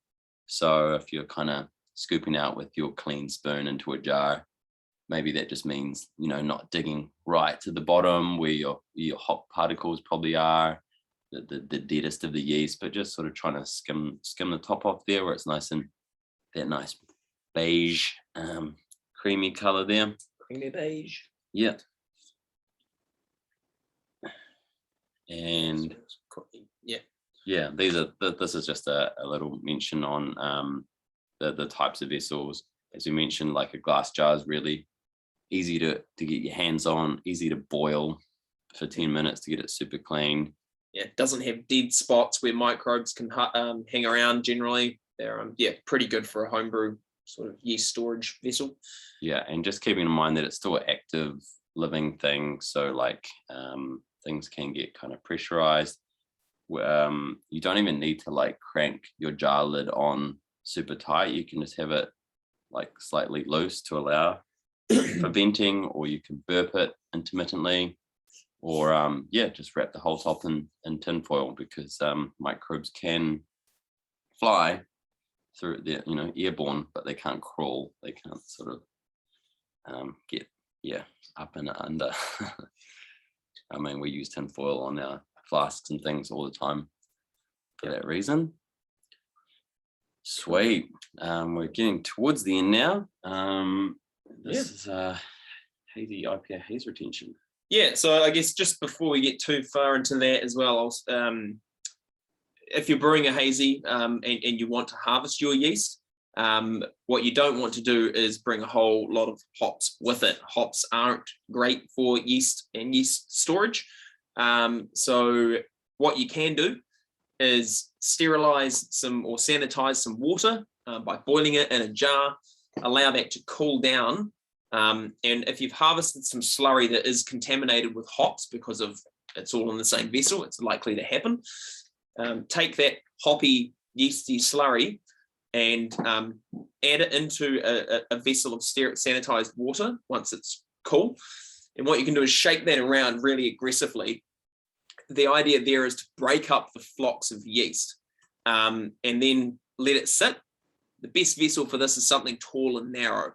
So if you're kind of scooping out with your clean spoon into a jar, maybe that just means, you know, not digging right to the bottom where your hop particles probably are, the deadest of the yeast, but just sort of trying to skim the top off there where it's nice and that nice beige, creamy color there. Creamy beige. Yeah. And yeah, this is just a little mention on the types of vessels. As we mentioned, like a glass jar is really easy to get your hands on, easy to boil for 10 minutes to get it super clean. Yeah, it doesn't have dead spots where microbes can hang around generally. They're pretty good for a homebrew sort of yeast storage vessel. Yeah, and just keeping in mind that it's still an active living thing, so like things can get kind of pressurized. You don't even need to like crank your jar lid on super tight. You can just have it like slightly loose to allow for venting, or you can burp it intermittently, or just wrap the whole top in tin foil, because microbes can fly through, the airborne, but they can't crawl. They can't sort of get up and under. I mean, we use tin foil on our flasks and things all the time for that reason. Sweet. We're getting towards the end now. This is hazy IPA haze retention. Yeah, so I guess just before we get too far into that as well, if you're brewing a hazy and you want to harvest your yeast, what you don't want to do is bring a whole lot of hops with it. Hops aren't great for yeast and yeast storage. So what you can do is sterilize some or sanitize some water by boiling it in a jar, allow that to cool down. And if you've harvested some slurry that is contaminated with hops because of it's all in the same vessel, it's likely to happen. Take that hoppy, yeasty slurry and add it into a vessel of sanitized water once it's cool. And what you can do is shake that around really aggressively. The idea there is to break up the flocks of yeast and then let it sit. The best vessel for this is something tall and narrow.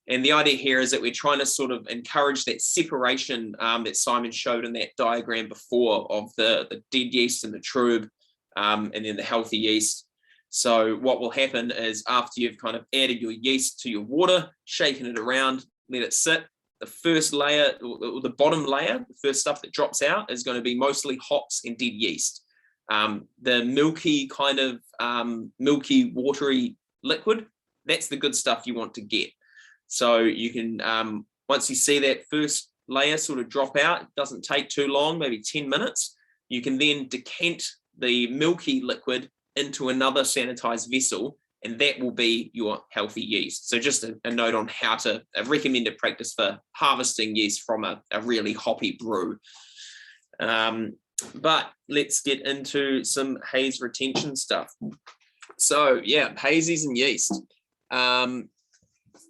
And the idea here is that we're trying to sort of encourage that separation that Simon showed in that diagram before of the dead yeast and the trub, and then the healthy yeast. So what will happen is after you've kind of added your yeast to your water, shaken it around, let it sit, the first layer, or the bottom layer, the first stuff that drops out is going to be mostly hops and dead yeast. The milky kind of milky watery liquid, that's the good stuff you want to get. So you can, once you see that first layer sort of drop out, it doesn't take too long, maybe 10 minutes, you can then decant the milky liquid into another sanitized vessel, and that will be your healthy yeast. So just a note on how to, a recommended practice for harvesting yeast from a really hoppy brew. But let's get into some haze retention stuff. So yeah, hazies and yeast.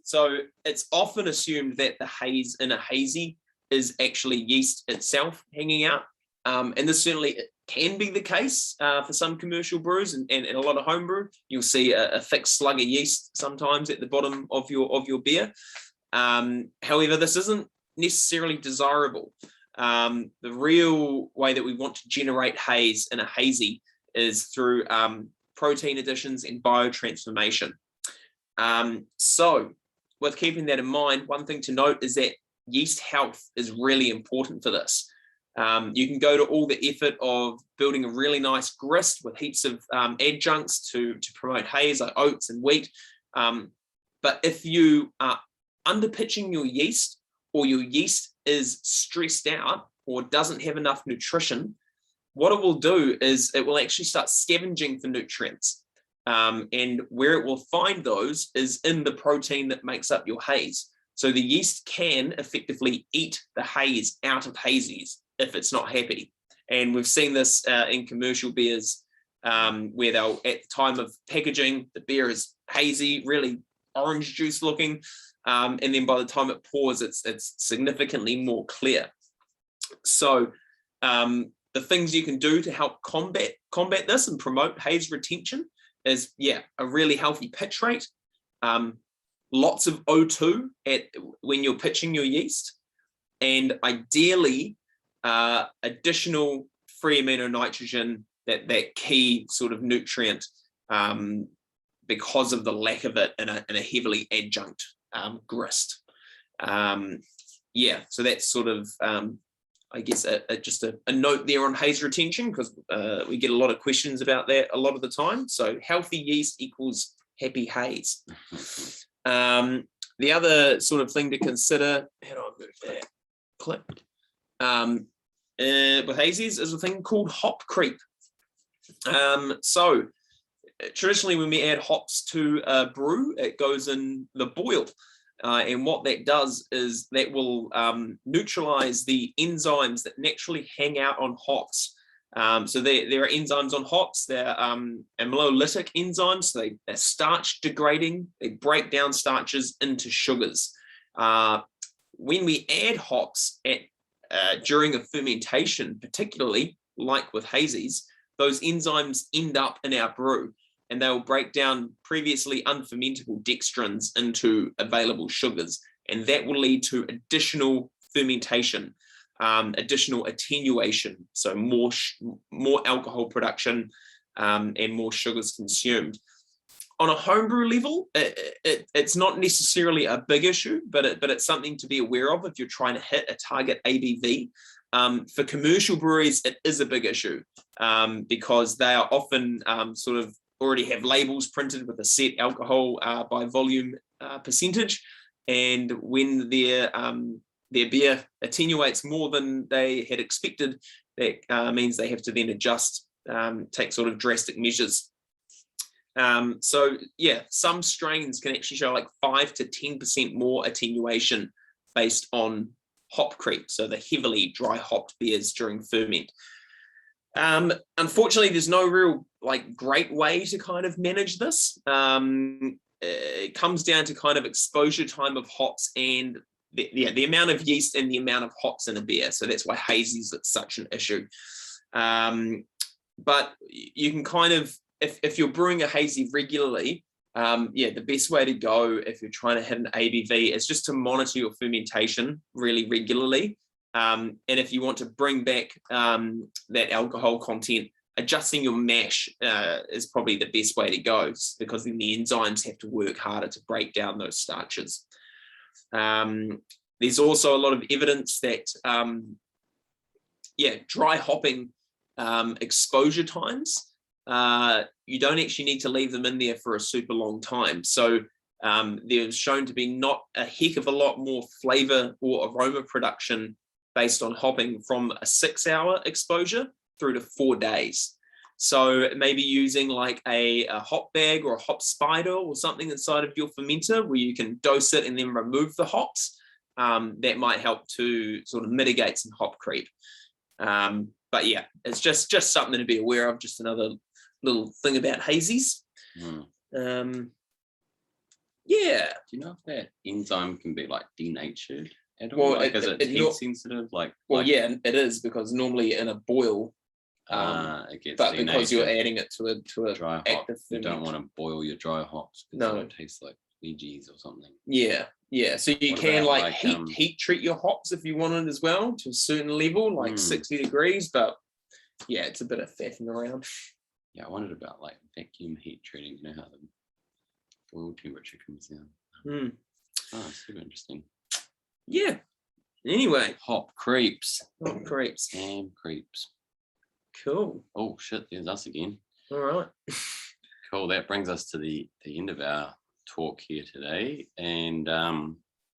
So it's often assumed that the haze in a hazy is actually yeast itself hanging out. And this certainly can be the case for some commercial brews and a lot of homebrew. You'll see a thick slug of yeast sometimes at the bottom of your beer. However, this isn't necessarily desirable. The real way that we want to generate haze in a hazy is through protein additions and biotransformation. So with keeping that in mind, one thing to note is that yeast health is really important for this. You can go to all the effort of building a really nice grist with heaps of adjuncts to promote haze like oats and wheat. But if you are underpitching your yeast, or your yeast is stressed out or doesn't have enough nutrition, what it will do is it will actually start scavenging for nutrients. And where it will find those is in the protein that makes up your haze. So the yeast can effectively eat the haze out of hazies if it's not happy. And we've seen this in commercial beers where they'll, at the time of packaging, the beer is hazy, really orange juice looking. And then by the time it pours, it's significantly more clear. So the things you can do to help combat this and promote haze retention is, a really healthy pitch rate, lots of O2 when you're pitching your yeast, and ideally additional free amino nitrogen, that key sort of nutrient, because of the lack of it in a heavily adjunct grist. So that's sort of I guess just a note there on haze retention, because we get a lot of questions about that a lot of the time. So healthy yeast equals happy haze. The other sort of thing to consider, how do I move that clip? With hazies is a thing called hop creep. So traditionally when we add hops to a brew, it goes in the boil. And what that does is that will neutralize the enzymes that naturally hang out on hops. So there are enzymes on hops. They're amylolytic enzymes. So they're starch degrading. They break down starches into sugars. When we add hops during a fermentation, particularly like with hazies, those enzymes end up in our brew, and they'll break down previously unfermentable dextrins into available sugars. And that will lead to additional fermentation, additional attenuation, so more alcohol production and more sugars consumed. On a homebrew level, it's not necessarily a big issue, but it's something to be aware of if you're trying to hit a target ABV. For commercial breweries, it is a big issue because they are often sort of already have labels printed with a set alcohol by volume percentage, and when their beer attenuates more than they had expected, that means they have to then adjust, take sort of drastic measures. So some strains can actually show like 5 to 10% more attenuation based on hop creep, so the heavily dry hopped beers during ferment. Unfortunately, there's no real great way to kind of manage this. It comes down to kind of exposure time of hops and the amount of yeast and the amount of hops in a beer. So that's why hazies is such an issue. But you can kind of, if you're brewing a hazy regularly, the best way to go if you're trying to hit an ABV is just to monitor your fermentation really regularly. And if you want to bring back that alcohol content, adjusting your mash is probably the best way to go, because then the enzymes have to work harder to break down those starches. There's also a lot of evidence that dry hopping exposure times, you don't actually need to leave them in there for a super long time. So there's shown to be not a heck of a lot more flavor or aroma production based on hopping from a 6-hour exposure through to 4 days. So maybe using like a hop bag or a hop spider or something inside of your fermenter where you can dose it and then remove the hops, that might help to sort of mitigate some hop creep. But it's just something to be aware of, just another little thing about hazies. Do you know if that enzyme can be denatured at all? Well, is it heat sensitive? It is, because normally in a boil, it gets but denatured. because you're adding it to a dry hop, active you don't ferment. want to boil your dry hops because No. it tastes like veggies or something. So you What can about, heat treat your hops if you wanted as well to a certain level, 60 degrees, but it's a bit of faffing around. I wondered about vacuum heat treating, how the boil temperature comes down. Super interesting. Anyway, Hop creeps. hop creeps. Sam creeps. Cool. Oh shit, there's us again. All right. Cool. That brings us to the end of our talk here today. And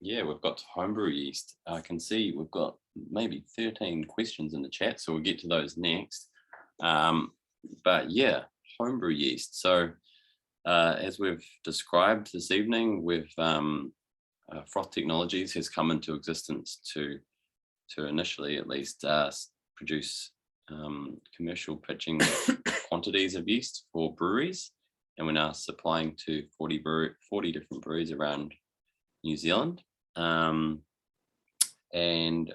we've got homebrew yeast. I can see we've got maybe 13 questions in the chat, so we'll get to those next. But homebrew yeast. So as we've described this evening, we've Froth Technologies has come into existence to initially at least produce commercial pitching quantities of yeast for breweries, and we're now supplying to 40 different breweries around New Zealand. And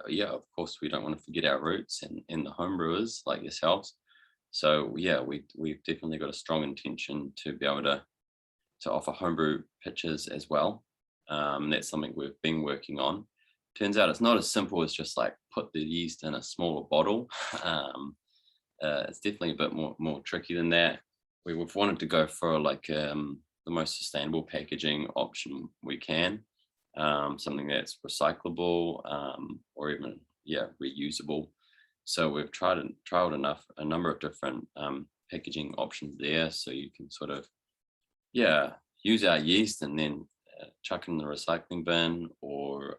yeah, of course, we don't want to forget our roots and the home brewers like yourselves. So yeah, we've definitely got a strong intention to be able to offer homebrew pitches as well. That's something we've been working on. Turns out it's not as simple as just like put the yeast in a smaller bottle. It's definitely a bit more tricky than that. We've wanted to go for like the most sustainable packaging option we can, something that's recyclable or even reusable. So we've trialed a number of different packaging options there, so you can sort of use our yeast and then chuck in the recycling bin, or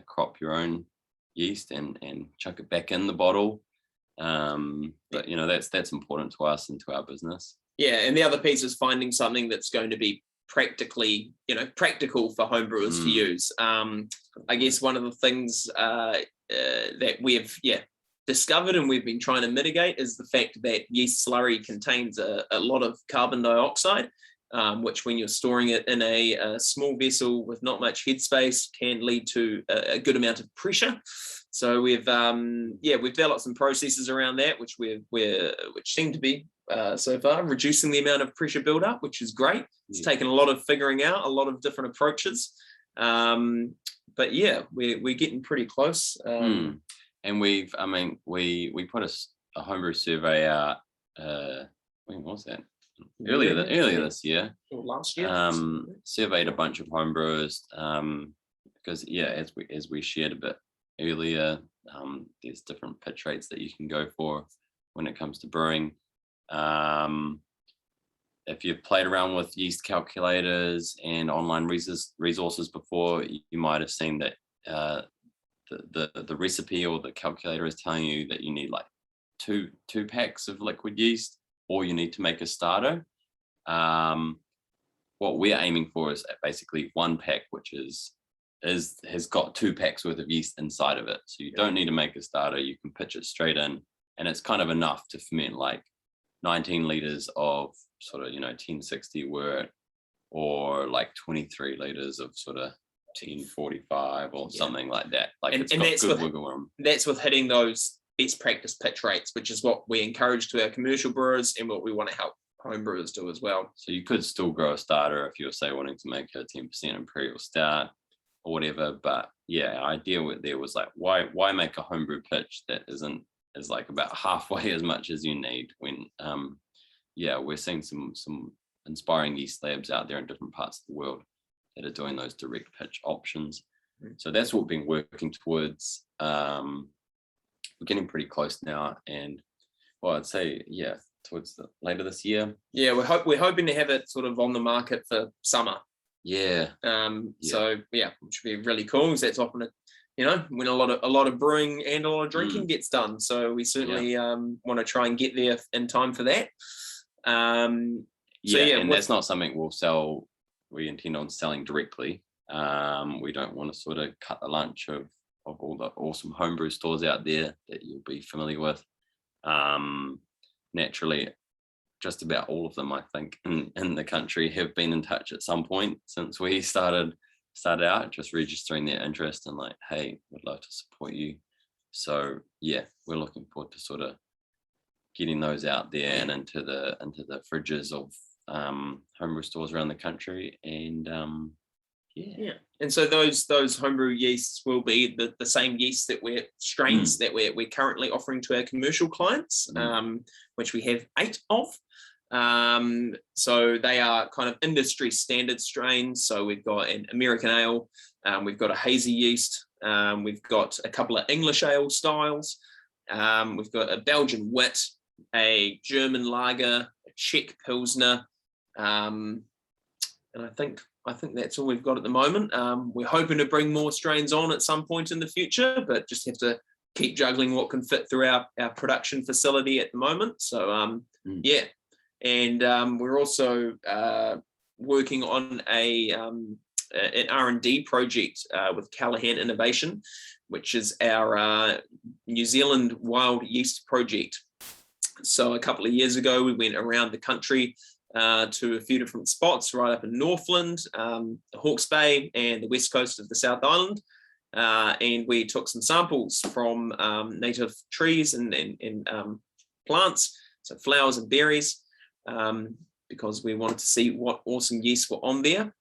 crop your own yeast and chuck it back in the bottle. But you know, that's important to us and to our business. Yeah, and the other piece is finding something that's going to be practical for homebrewers to use. I guess one of the things that we've discovered and we've been trying to mitigate is the fact that yeast slurry contains a lot of carbon dioxide, which when you're storing it in a small vessel with not much headspace can lead to a good amount of pressure. So we've developed some processes around that, which seem to be so far reducing the amount of pressure buildup, which is great. It's taken a lot of figuring out, a lot of different approaches, but yeah, we're getting pretty close. And we put a homebrew survey out. When was that? Earlier this year. Or last year. Surveyed a bunch of homebrewers because as we shared a bit earlier, there's different pitch rates that you can go for when it comes to brewing. If you've played around with yeast calculators and online resources before, you might have seen that the recipe or the calculator is telling you that you need like two packs of liquid yeast, or you need to make a starter. What we're aiming for is basically one pack, which has got 2 packs worth of yeast inside of it. So you don't need to make a starter. You can pitch it straight in, and it's kind of enough to ferment like 19 liters of sort of 1060 wort, or like 23 liters of sort of 1045 or something like that. Like, it's got good wiggle room. That's with hitting those best practice pitch rates, which is what we encourage to our commercial brewers and what we want to help home brewers do as well. So you could still grow a starter if you're, say, wanting to make a 10% imperial stout or whatever. But yeah, our idea there was like, why make a homebrew pitch that is like about halfway as much as you need when we're seeing some inspiring yeast labs out there in different parts of the world that are doing those direct pitch options. So that's what we've been working towards. We're getting pretty close now, and well, I'd say towards later this year. Yeah, we're hoping to have it sort of on the market for summer. Yeah. So which would be really cool, because that's often when a lot of brewing and a lot of drinking gets done. So we certainly want to try and get there in time for that. And that's not something we'll sell. We intend on selling directly. We don't want to sort of cut the lunch of all the awesome homebrew stores out there that you'll be familiar with. Naturally, just about all of them, I think, in the country have been in touch at some point since we started out, just registering their interest and like, hey, we'd love to support you. So we're looking forward to sort of getting those out there and into the fridges of homebrew stores around the country. And and so those homebrew yeasts will be the same yeast that strains that we're currently offering to our commercial clients, which we have 8 of. So they are kind of industry standard strains. So we've got an American ale, we've got a hazy yeast, we've got a couple of English ale styles, we've got a Belgian wit, a German lager, a Czech pilsner, and I think that's all we've got at the moment. We're hoping to bring more strains on at some point in the future, but just have to keep juggling what can fit through our production facility at the moment. So and we're also working on a an R&D project with Callaghan Innovation, which is our New Zealand wild yeast project. So a couple of years ago, we went around the country to a few different spots, right up in Northland, Hawke's Bay, and the west coast of the South Island. And we took some samples from native trees and plants, so flowers and berries, because we wanted to see what awesome yeast were on there,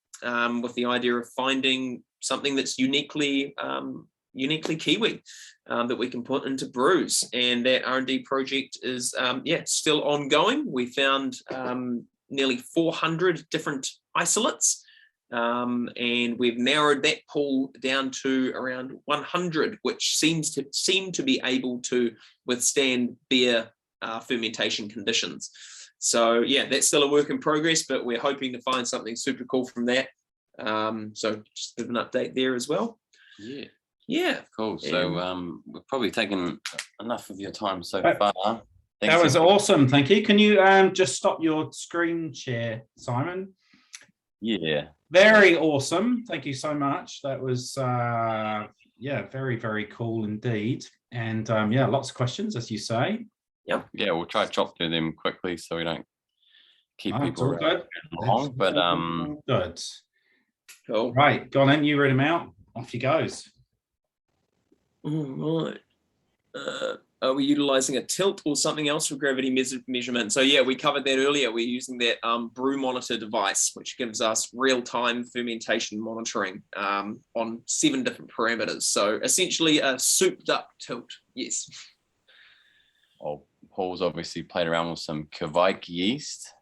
with the idea of finding something that's uniquely Kiwi that we can put into brews. And that R&D project is still ongoing. We found nearly 400 different isolates, and we've narrowed that pool down to around 100, which seem to be able to withstand beer fermentation conditions. So yeah, that's still a work in progress, but we're hoping to find something super cool from that. So just a bit of an update there as well. Yeah. Cool. So we've probably taken enough of your time so far. That was awesome. Thank you. Can you just stop your screen share, Simon? Yeah. Very awesome. Thank you so much. That was very, very cool indeed. And lots of questions, as you say. Yep. Yeah, we'll try to chop through them quickly so we don't keep people good. long. But good. Cool. Right, go on then. You read them out. Off you goes. All right. Are we utilizing a tilt or something else for gravity measurement? So yeah, we covered that earlier. We're using that brew monitor device, which gives us real-time fermentation monitoring on 7 different parameters. So essentially a souped-up tilt. Yes. Well, Paul's obviously played around with some Kvike yeast,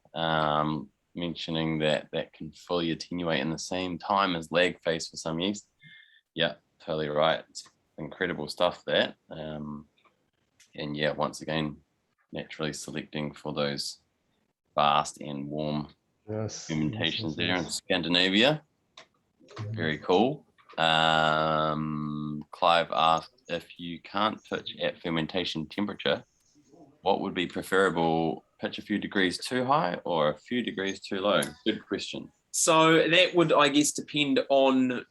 mentioning that can fully attenuate in the same time as lag phase for some yeast. Yeah, totally right. It's incredible stuff, that. And yeah, once again, naturally selecting for those fast and warm fermentations there in Scandinavia. Very cool. Clive asked, if you can't pitch at fermentation temperature, what would be preferable? Pitch a few degrees too high or a few degrees too low? Good question. So that would, I guess, depend on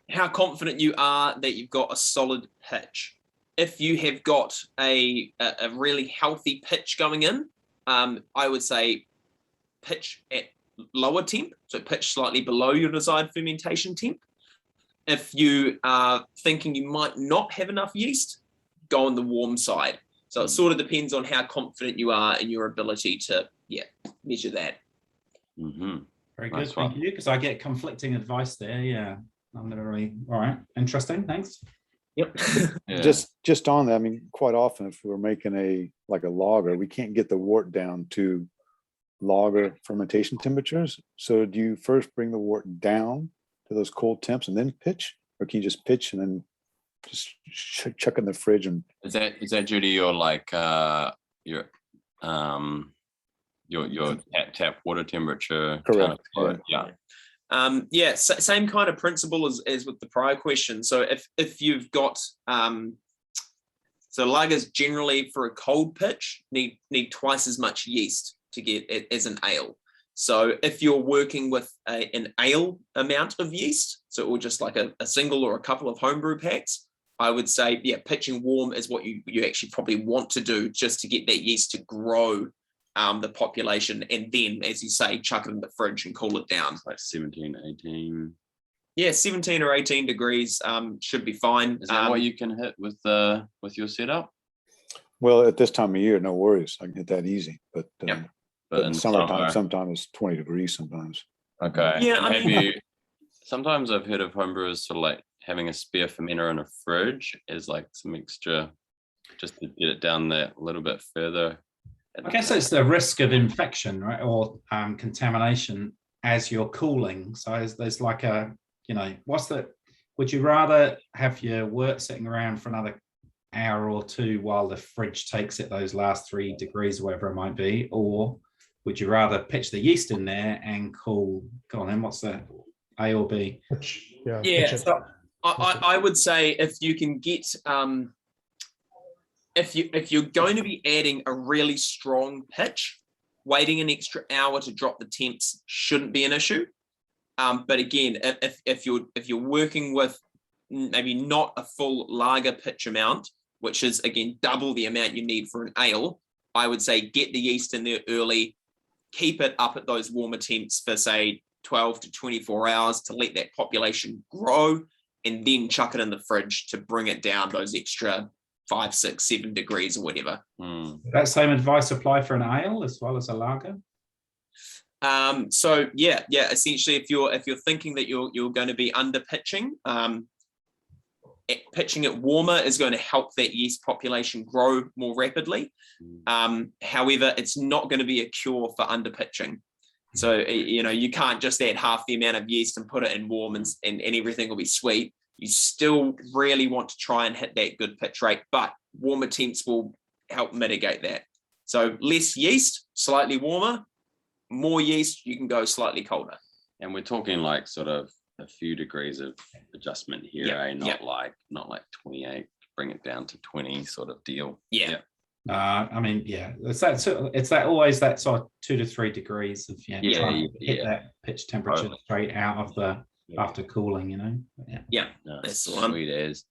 how confident you are that you've got a solid pitch. If you have got a really healthy pitch going in, I would say pitch at lower temp, so pitch slightly below your desired fermentation temp. If you are thinking you might not have enough yeast, go on the warm side. So it sort of depends on how confident you are in your ability to, measure that. Mm-hmm. Very good, thank you, because I get conflicting advice there. Yeah, I'm never really, all right, interesting, thanks. Yep. Yeah. Just on that, I mean, quite often if we're making a lager, we can't get the wort down to lager fermentation temperatures. So do you first bring the wort down to those cold temps and then pitch, or can you just pitch and then just chuck in the fridge? And is that due to your your tap water temperature? Correct. Yeah. Same kind of principle as with the prior question. So if you've got so lagers generally for a cold pitch need twice as much yeast to get it as an ale. So if you're working with an ale amount of yeast, so or just like a single or a couple of homebrew packs, I would say, pitching warm is what you actually probably want to do, just to get that yeast to grow the population, and then, as you say, chuck it in the fridge and cool it down. Like 17, 18. Yeah, 17 or 18 degrees should be fine. Is that what you can hit with your setup? well, at this time of year, no worries. I can hit that easy. But But in summertime, sometimes it's 20 degrees sometimes. Okay. Yeah, And sometimes I've heard of homebrewers sort of like having a spare fermenter in a fridge as like some extra, just to get it down that a little bit further. I guess it's the risk of infection, right, or contamination as you're cooling. So there's like a, would you rather have your wort sitting around for another hour or two while the fridge takes it those last 3 degrees, or whatever it might be, or would you rather pitch the yeast in there and cool? Go on then, what's the A or B? Yeah, so I would say if you can get if you're going to be adding a really strong pitch, waiting an extra hour to drop the temps shouldn't be an issue. But again, if you're working with maybe not a full lager pitch amount, which is again double the amount you need for an ale, I would say get the yeast in there early, keep it up at those warmer temps for say 12 to 24 hours to let that population grow, and then chuck it in the fridge to bring it down those extra 5, 6, 7 degrees or whatever. That same advice apply for an ale as well as a lager? So yeah, essentially if you're thinking that you're going to be under pitching, pitching it warmer is going to help that yeast population grow more rapidly. However, it's not going to be a cure for under pitching. So you can't just add half the amount of yeast and put it in warm and everything will be sweet. You still really want to try and hit that good pitch rate, but warmer temps will help mitigate that. So less yeast, slightly warmer. More yeast, you can go slightly colder. And we're talking like sort of a few degrees of adjustment here, not like 28, bring it down to 20 sort of deal. I mean, it's that always that sort of 2 to 3 degrees of trying to hit that pitch temperature straight out of the after cooling, No, that's the one. Sweet as.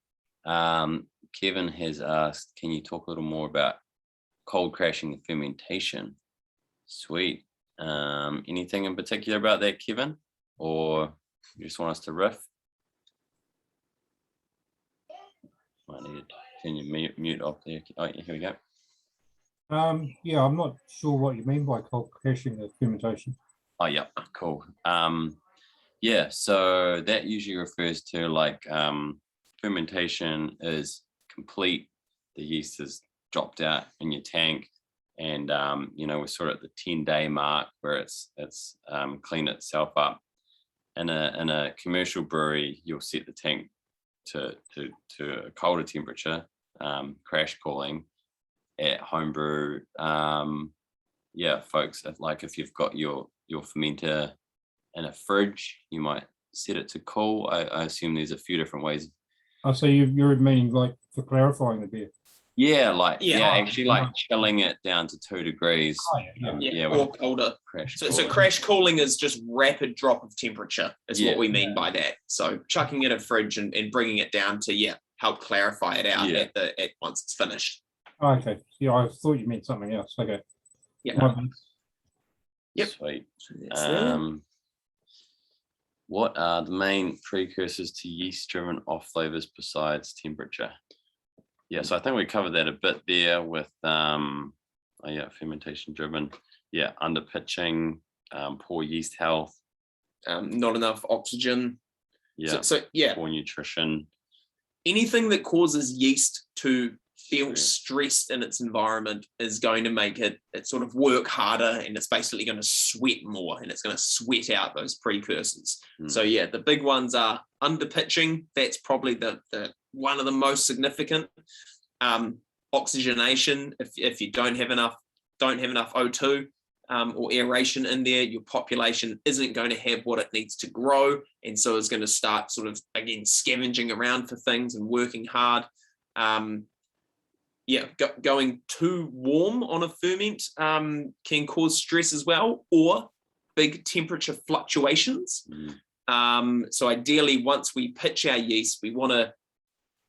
Kevin has asked, can you talk a little more about cold crashing and fermentation? Sweet. Anything in particular about that, Kevin, or you just want us to riff? Might need to turn your mute off there. Oh, here we go. Yeah, I'm not sure what you mean by cold crashing the fermentation. Oh yeah, cool. Yeah, so that usually refers to like fermentation is complete, the yeast is dropped out in your tank, and we're sort of at the 10-day mark where it's cleaned itself up. In a commercial brewery, you'll set the tank to a colder temperature, crash cooling. At homebrew, folks, if you've got your fermenter in a fridge, you might set it to cool. I assume there's a few different ways. Oh, so you're meaning like for clarifying the beer? Actually chilling it down to 2 degrees. Or colder. So crash cooling is just rapid drop of temperature is what we mean by that. So chucking it in a fridge and bringing it down to help clarify it out at once it's finished. Oh, okay. Yeah, I thought you meant something else. Okay. Yeah. Yep. Sweet. What are the main precursors to yeast-driven off flavors besides temperature? Yeah, so I think we covered that a bit there with fermentation-driven. Yeah, under pitching, poor yeast health, not enough oxygen. Yeah. So poor nutrition. Anything that causes yeast to feel stressed in its environment is going to make it sort of work harder, and it's basically going to sweat more, and it's going to sweat out those precursors. So the big ones are under pitching. That's probably the one of the most significant. Oxygenation. If you don't have enough O2 or aeration in there, your population isn't going to have what it needs to grow, and so it's going to start sort of again scavenging around for things and working hard. Going too warm on a ferment can cause stress as well, or big temperature fluctuations. So ideally, once we pitch our yeast, we want to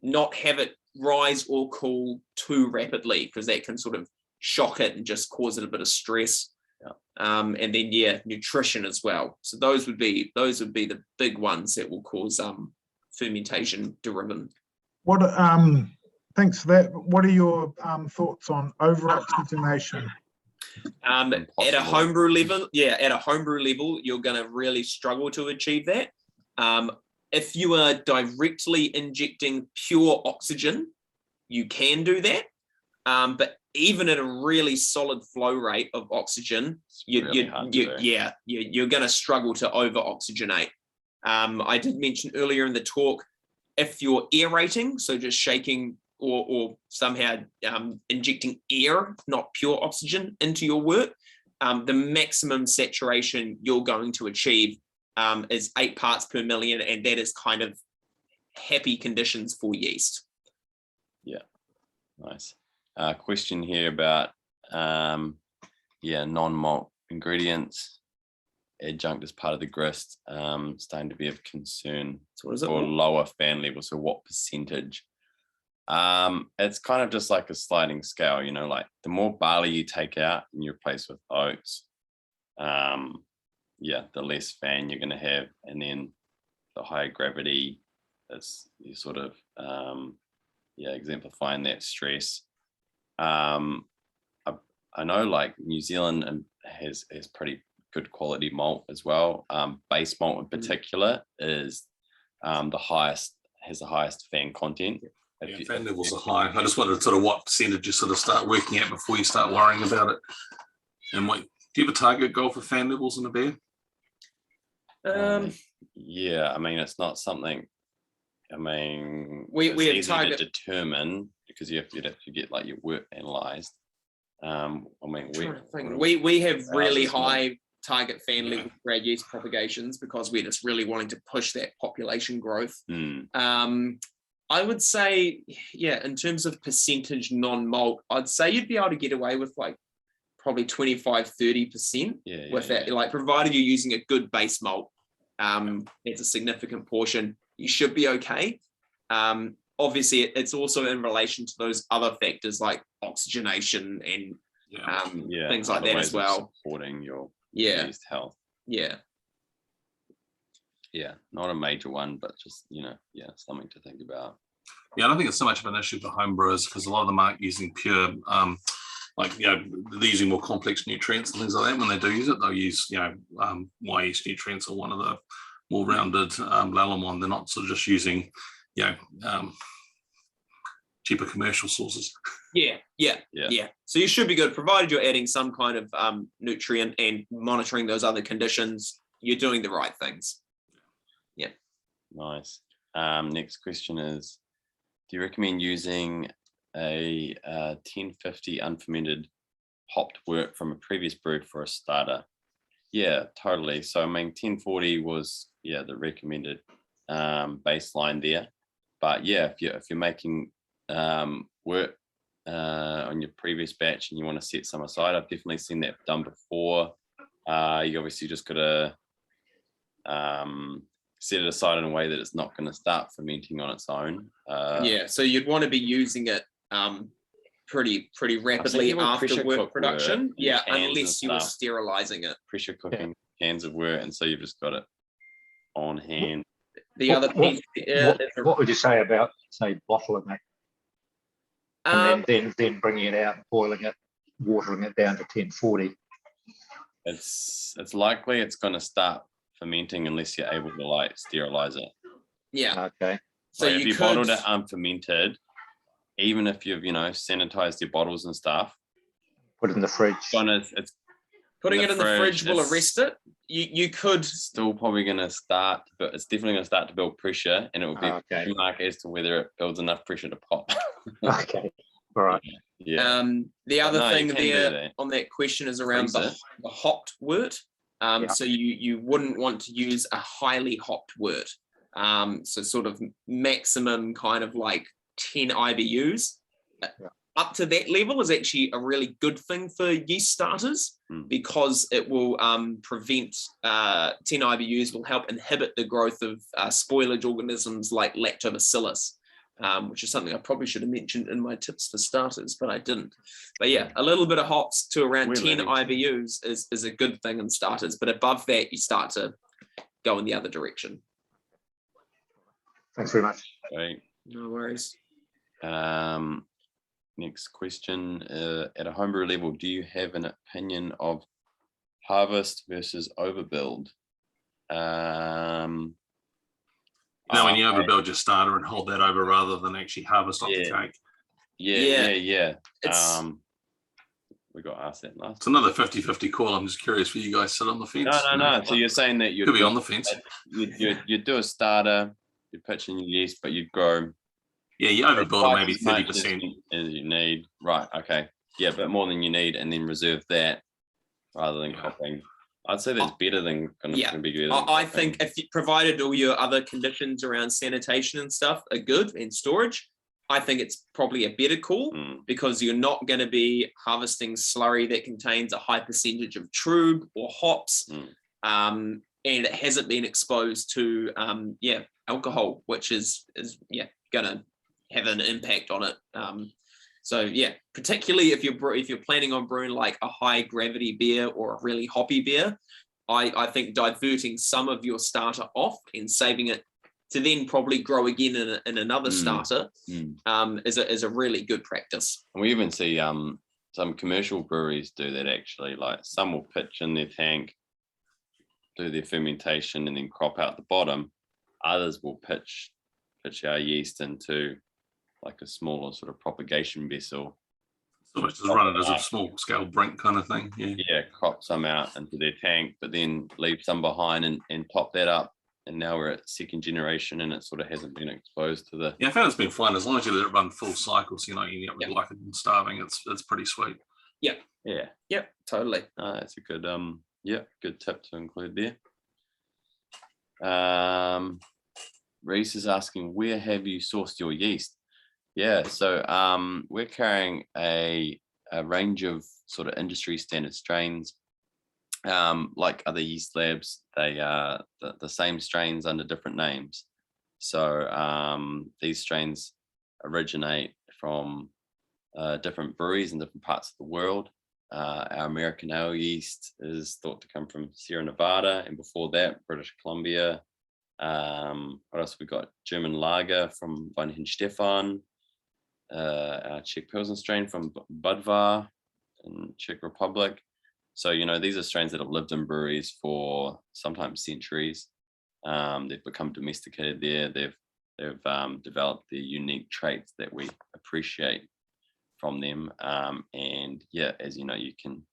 not have it rise or cool too rapidly, because that can sort of shock it and just cause it a bit of stress. And then nutrition as well. So those would be the big ones that will cause fermentation driven. Thanks for that. What are your thoughts on over-oxygenation? At a homebrew level, you're going to really struggle to achieve that. If you are directly injecting pure oxygen, you can do that. But even at a really solid flow rate of oxygen, you're going to struggle to over-oxygenate. I did mention earlier in the talk, if you're aerating, so just shaking or somehow injecting air, not pure oxygen, into your work, the maximum saturation you're going to achieve is 8 parts per million, and that is kind of happy conditions for yeast. Yeah, nice. Question here about non-malt ingredients. adjunct as part of the grist starting to be of concern So what is it? for lower fan levels. So what percentage? It's kind of just like a sliding scale, you know, like the more barley you take out and you replace with oats, yeah, the less fan you're going to have, and then the higher gravity is you sort of exemplifying that stress. I know like New Zealand has pretty good quality malt as well. Base malt in particular is has the highest fan content. Yeah, fan levels are high. I just wondered sort of what percentage you sort of start working at before you start worrying about it. And what, do you have a target goal for fan levels in a beer? Yeah, I mean, it's not something. I mean, We it's have easy target- to determine because you'd have to get like your work analysed. I mean, we have really is not- high target fan level for our yeast propagations because we're just really wanting to push that population growth. I would say, yeah, in terms of percentage non-malt, I'd say you'd be able to get away with like probably 25-30% with that. Like, provided you're using a good base malt, it's a significant portion, you should be okay. Obviously, it's also in relation to those other factors like oxygenation and things like that as well. Supporting your yeast health. Yeah. Yeah, not a major one, but just, something to think about. Yeah, I don't think it's so much of an issue for home brewers because a lot of them aren't using pure, they're using more complex nutrients and things like that. When they do use it, they'll use, Y yeast nutrients or one of the more rounded Lallemon. They're not sort of just using, cheaper commercial sources. Yeah. So you should be good, provided you're adding some kind of nutrient and monitoring those other conditions. You're doing the right things. Yeah. Nice. Next question is, do you recommend using a 1050 unfermented hopped wort from a previous brew for a starter? Yeah, totally. So I mean, 1040 was the recommended baseline there. But yeah, if you're making wort on your previous batch and you want to set some aside, I've definitely seen that done before. You obviously just got to set it aside in a way that it's not going to start fermenting on its own. So you'd want to be using it pretty rapidly after wort production. Yeah, unless you were sterilizing it. Pressure cooking cans of wort, and so you've just got it on hand. The other piece, what would you say about, say, bottling it and then bringing it out and boiling it, watering it down to 1040? It's likely it's going to start fermenting unless you're able to sterilize it. Yeah. Okay. So if you bottled it unfermented, even if you've sanitized your bottles and stuff, put it in the fridge. Putting it in the fridge will arrest it. You could still probably going to start, but it's definitely going to start to build pressure, and it will be a mark as to whether it builds enough pressure to pop. Okay. All right. Yeah. The other thing there on that question is around the hopped wort. So you wouldn't want to use a highly hopped wort. So sort of maximum kind of like 10 IBUs. Up to that level is actually a really good thing for yeast starters because it will prevent 10 IBUs will help inhibit the growth of spoilage organisms like lactobacillus, which is something I probably should have mentioned in my tips for starters, but I didn't. But yeah, a little bit of hops to around 10 IBUs is a good thing in starters, but above that, you start to go in the other direction. Thanks very much. Great. No worries. Next question, at a homebrew level, do you have an opinion of harvest versus overbuild? When you overbuild your starter and hold that over rather than actually harvest off the cake. Yeah. We got asked that last. It's another 50-50 call. I'm just curious where you guys sit on the fence. No. So you're saying that you could be on the fence. You do a starter, you pitch in your yeast, but you grow. Yeah, you overbuild it maybe 30% as you need. Right. Okay. Yeah, but more than you need, and then reserve that rather than copping. I'd say that's better than going to be better. I think if you provided all your other conditions around sanitation and stuff are good and storage, I think it's probably a better call because you're not going to be harvesting slurry that contains a high percentage of trub or hops. and it hasn't been exposed to alcohol, which is gonna have an impact on it. So yeah, particularly if you're planning on brewing like a high gravity beer or a really hoppy beer, I think diverting some of your starter off and saving it to then probably grow again in another starter is a really good practice. And we even see some commercial breweries do that actually. Like some will pitch in their tank, do their fermentation, and then crop out the bottom. Others will pitch our yeast into like a smaller sort of propagation vessel. So just run it as a small scale brink kind of thing. Yeah, crop some out into their tank, but then leave some behind and top that up. And now we're at second generation, and it sort of hasn't been exposed to the. Yeah, I found it's been fine as long as you let it run full cycles. You end up with like it starving. It's pretty sweet. Yeah, totally. That's a good good tip to include there. Reese is asking, where have you sourced your yeast? Yeah, so we're carrying a range of sort of industry standard strains. Like other yeast labs, they are the same strains under different names. So these strains originate from different breweries in different parts of the world. Our American ale yeast is thought to come from Sierra Nevada, and before that, British Columbia. What else we got? German lager from Weinhenstefan. Our Czech Pilsen strain from Budvar in Czech Republic. So, these are strains that have lived in breweries for sometimes centuries. They've become domesticated there. They've developed the unique traits that we appreciate from them. And yeah, as you know, you can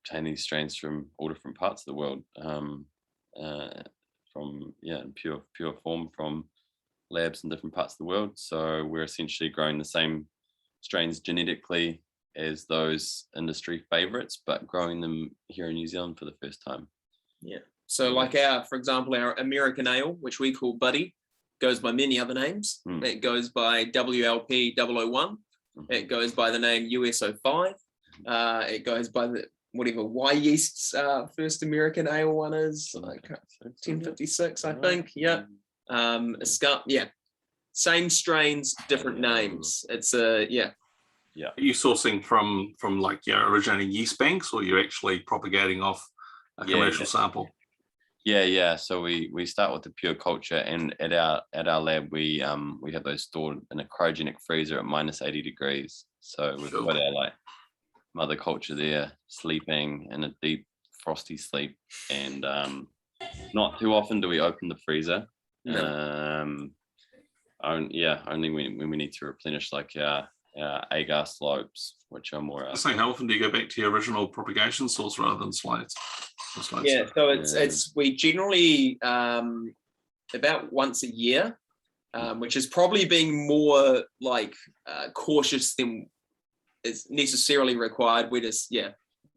obtain these strains from all different parts of the world, in pure form from labs in different parts of the world. So we're essentially growing the same strains genetically as those industry favorites, but growing them here in New Zealand for the first time. Yeah. So like for example, our American ale, which we call Buddy, goes by many other names. It goes by WLP 001. It goes by the name USO5. It goes by the whatever Y Yeast's first American ale one is, like 1056, I think. Yeah. Same strains, different names. It's Are you sourcing from like originating yeast banks, or you're actually propagating off a commercial sample? Yeah. So we start with the pure culture, and at our lab we have those stored in a cryogenic freezer at -80 degrees. So we've got our like mother culture there, sleeping in a deep frosty sleep, and not too often do we open the freezer. Only when we need to replenish like our agar slopes, which are more. So how often do you go back to your original propagation source rather than slates? So it's we generally about once a year, which is probably being more like cautious than is necessarily required. We just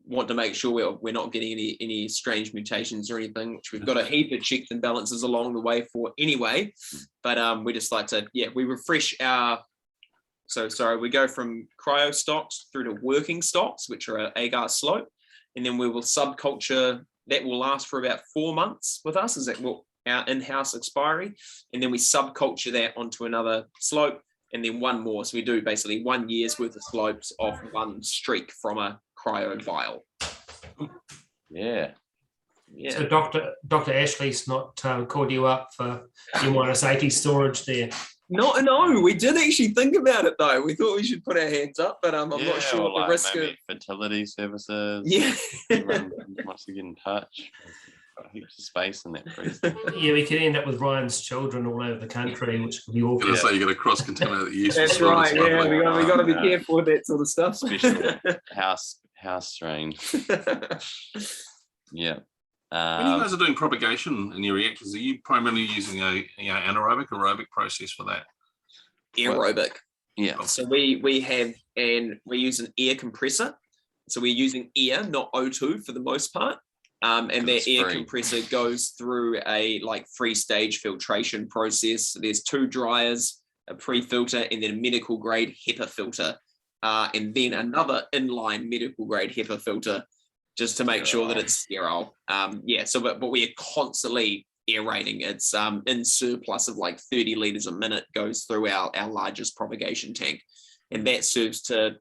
want to make sure we're not getting any strange mutations or anything, which we've got a heap of checks and balances along the way for anyway. But we just like to we refresh our. We go from cryo stocks through to working stocks, which are an agar slope, and then we will subculture. That will last for about 4 months with us, is our in-house expiry, and then we subculture that onto another slope, and then one more. So we do basically 1 year's worth of slopes off one streak from a cryo vial. Yeah. So Dr. Ashley's not called you up for your -80 storage there. No, we did actually think about it though. We thought we should put our hands up, but I'm not sure what the risk of fertility services. Yeah, wants to get in touch. Got heaps of space in that freezer. Yeah, we could end up with Ryan's children all over the country, which could be awful. You're going to cross-contaminate the yeast. That's right. Yeah, we got to be careful with that sort of stuff. Special house strain. Yeah. When you guys are doing propagation in your reactors, are you primarily using a anaerobic or aerobic process for that? Aerobic. Yeah. So we use an air compressor. So we're using air, not O2 for the most part. And that air compressor goes through a like 3-stage filtration process. So there's 2 dryers, a pre-filter, and then a medical grade HEPA filter, and then another inline medical grade HEPA filter. just to make sure that it's sterile. But we're constantly aerating. It's in surplus of like 30 litres a minute goes through our largest propagation tank. And that serves to,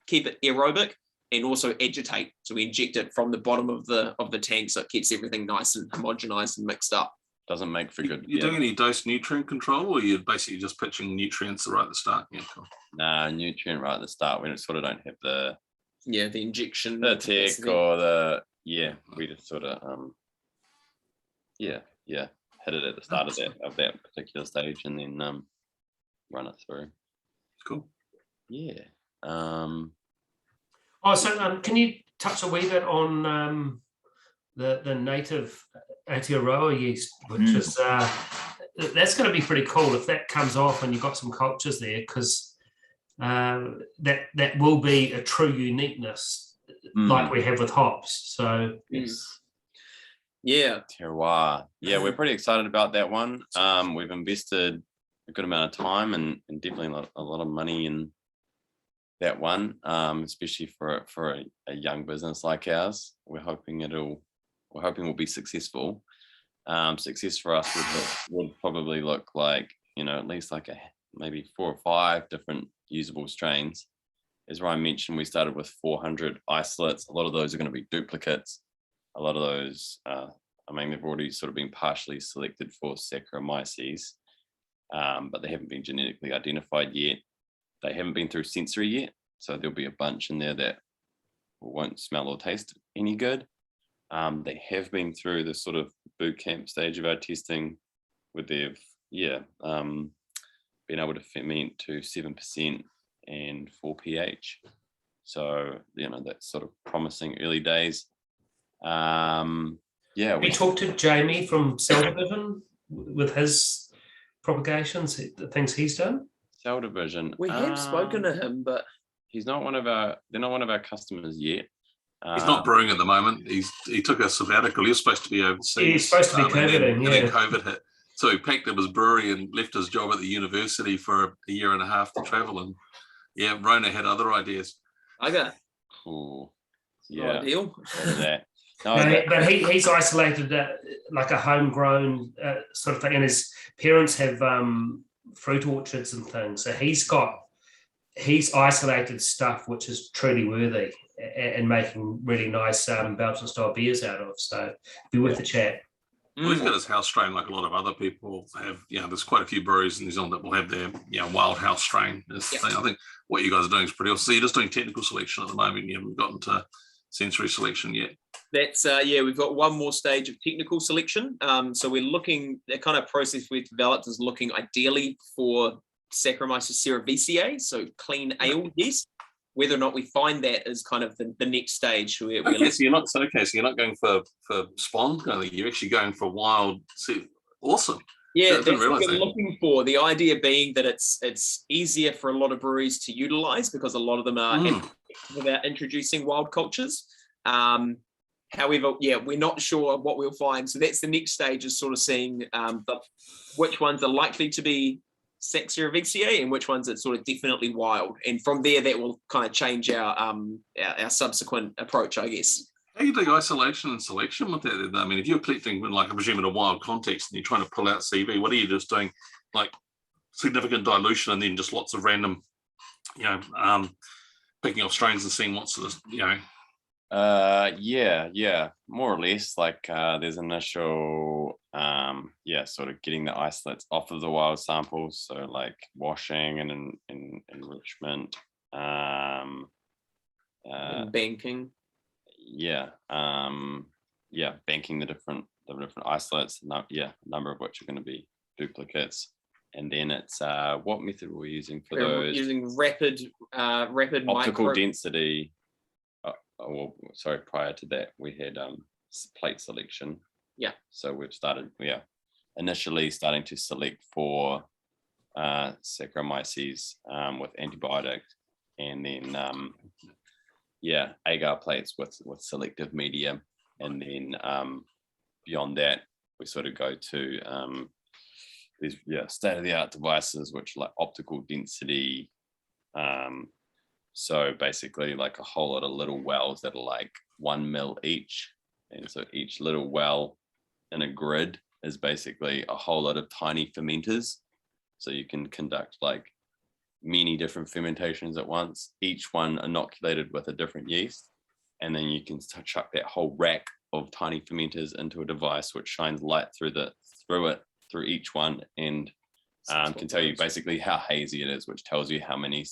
keep it aerobic and also agitate. So we inject it from the bottom of the tank, so it keeps everything nice and homogenized and mixed up. Doesn't make for good. You're doing any dose nutrient control, or you're basically just pitching nutrients right at the start? Yeah, cool. Nah, nutrient right at the start. We sort of don't have the injection, the tech or the we just sort of hit it at the start of that particular stage and then run it through. Cool. Yeah. Can you touch a wee bit on the native Aotearoa yeast, which is that's going to be pretty cool if that comes off and you've got some cultures there, because that will be a true uniqueness like we have with hops. So terroir. Yeah, we're pretty excited about that one. We've invested a good amount of time and definitely a lot of money in that one, especially for a young business like ours. We're hoping we'll be successful. Success for us would probably look like, at least like maybe 4 or 5 different usable strains. As Ryan mentioned, we started with 400 isolates. A lot of those are going to be duplicates. A lot of those, they've already sort of been partially selected for Saccharomyces, but they haven't been genetically identified yet. They haven't been through sensory yet, so there'll be a bunch in there that won't smell or taste any good. They have been through the sort of boot camp stage of our testing, where they've been able to ferment to 7% and 4 pH. So that's sort of promising early days. We talked to Jamie from Cell Division with his propagations, the things he's done. Cell Division. We have spoken to him, but they're not one of our customers yet. He's not brewing at the moment. He took a sabbatical. He was supposed to be overseas. He's supposed to be COVIDing, and then COVID hit. So he packed up his brewery and left his job at the university for a year and a half to travel. And Rona had other ideas. Okay. Cool. Yeah. Ideal. But he's isolated like a homegrown sort of thing, and his parents have fruit orchards and things. So he's isolated stuff which is truly worthy and making really nice Belgian style beers out of. So be worth the chat. Well, he's got his house strain like a lot of other people have. There's quite a few breweries in New Zealand that will have their wild house strain. I think what you guys are doing is pretty awesome. So you're just doing technical selection at the moment. You haven't gotten to sensory selection yet. That's we've got one more stage of technical selection. So we're looking, the kind of process we've developed is looking ideally for Saccharomyces cerevisiae, so clean ale yeast. Whether or not we find that is kind of the next stage. So you're not going for spawn. You're actually going for wild. Awesome. Yeah, that's what we're looking for. The idea being that it's easier for a lot of breweries to utilize because a lot of them are without introducing wild cultures. However, we're not sure what we'll find. So that's the next stage, is sort of seeing which ones are likely to be Sac cerevisiae and which ones are sort of definitely wild. And from there, that will kind of change our subsequent approach, I guess. How do you do isolation and selection with that? I mean, if you're collecting, like I presume in a wild context, and you're trying to pull out CV, what are you just doing? Like significant dilution and then just lots of random, picking off strains and seeing what's sort of, more or less. Like there's initial sort of getting the isolates off of the wild samples, so like washing and enrichment, banking, banking the different isolates, a number of which are going to be duplicates. And then it's what method we're using for those? Using rapid optical density. Prior to that, we had plate selection. Yeah. So we've started, initially starting to select for Saccharomyces with antibiotics, and then agar plates with selective media, and then beyond that, we sort of go to these state-of-the-art devices which are like optical density So basically like a whole lot of little wells that are like 1 mil each. And so each little well in a grid is basically a whole lot of tiny fermenters. So you can conduct like many different fermentations at once, each one inoculated with a different yeast. And then you can chuck that whole rack of tiny fermenters into a device which shines light through each one, and can tell you basically how hazy it is, which tells you how many,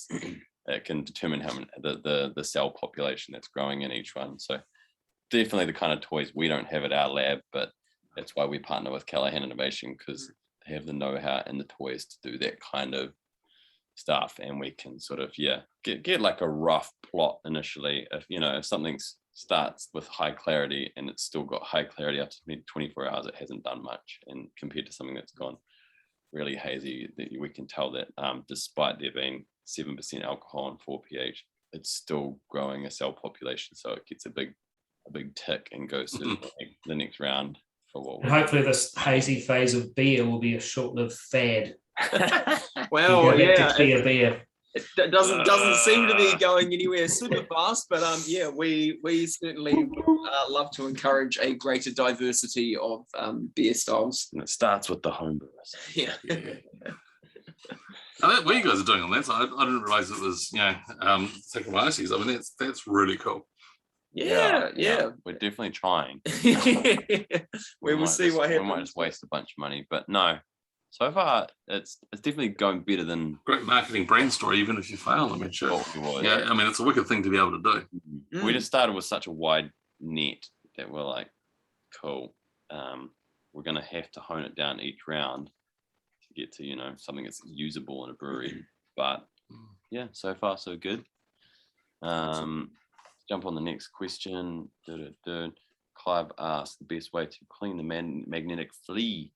it can determine how many the cell population that's growing in each one. So definitely the kind of toys we don't have at our lab, but that's why we partner with Callahan Innovation, because they have the know-how and the toys to do that kind of stuff. And we can sort of, get like a rough plot initially. If something starts with high clarity and it's still got high clarity after 24 hours, it hasn't done much. And compared to something that's gone really hazy, we can tell that despite there being 7% alcohol and 4 pH, it's still growing a cell population. So it gets a big tick and goes to the next round for what And hopefully this hazy phase of beer will be a short-lived fad. Well, You go back to yeah, clear beer. it doesn't seem to be going anywhere super fast, but we certainly love to encourage a greater diversity of beer styles. And it starts with the home brewers. Yeah. What you guys are doing on that, so I didn't realize it was, Saccharomyces. I mean, that's really cool. Yeah. We're definitely trying. We will see what happens. We might just waste a bunch of money, but no. So far, it's definitely going better than. Great marketing brand story, even if you fail. I mean, sure. Yeah, I mean, it's a wicked thing to be able to do. We just started with such a wide net that we're like, cool. We're going to have to hone it down each round to get to, something that's usable in a brewery. But yeah, so far so good. Jump on the next question. Clive asked the best way to clean the magnetic flea.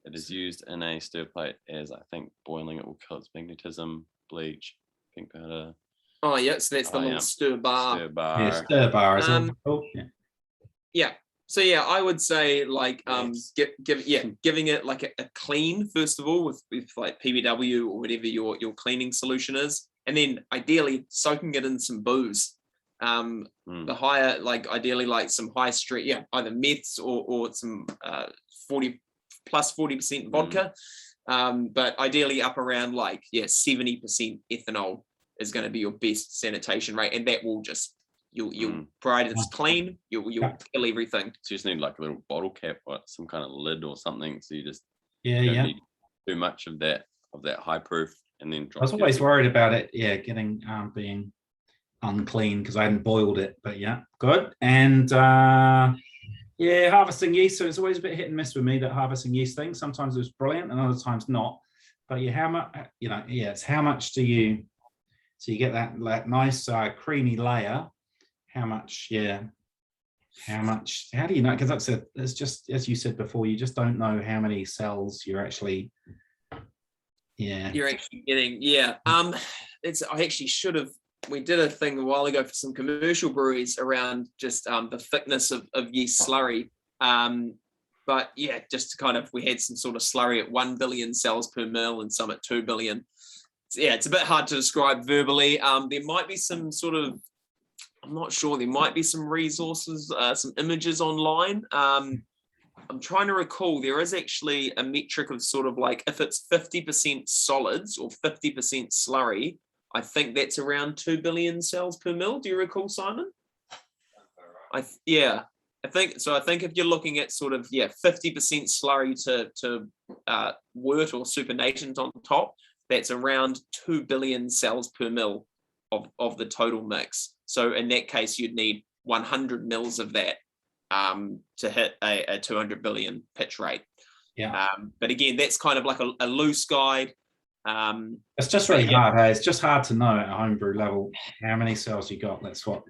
It is used in a stir plate, as I think boiling it will kill its magnetism. Bleach, pink powder. Oh yeah, so that's the little stir bar. Stir bar. Yeah, stir bar is all. Yeah. So yeah, I would say like giving it like a clean first of all with like PBW or whatever your cleaning solution is, and then ideally soaking it in some booze. The higher, like ideally like some high street, either meths or some 40% vodka, but ideally up around 70% ethanol is going to be your best sanitation rate, and that will just you'll provided it's clean, you'll kill everything. So you just need like a little bottle cap or some kind of lid or something, so you just don't need too much of that high proof, and then I was always worried about it getting being unclean because I hadn't boiled it, but good. And harvesting yeast, so it's always a bit hit and miss with me, that harvesting yeast thing. Sometimes it was brilliant and other times not, but how much it's how much do you get that nice creamy layer, how do you know, because it's just as you said before, you just don't know how many cells you're actually getting. I actually should have. We did a thing a while ago for some commercial breweries around just the thickness of yeast slurry. But just to kind of, we had some sort of slurry at 1 billion cells per mil and some at 2 billion. It's a bit hard to describe verbally. There might be some sort of, I'm not sure, there might be some resources, some images online. I'm trying to recall, there is actually a metric of sort of like, if it's 50% solids or 50% slurry, I think that's around 2 billion cells per mil. Do you recall, Simon? I think so. I think if you're looking at sort of 50% slurry to wort or supernatant on top, that's around 2 billion cells per mil of the total mix. So in that case, you'd need 100 mils of that to hit a 200 billion pitch rate. But again, that's kind of like a loose guide. It's just really hard. It's just hard to know at a homebrew level how many cells you got. All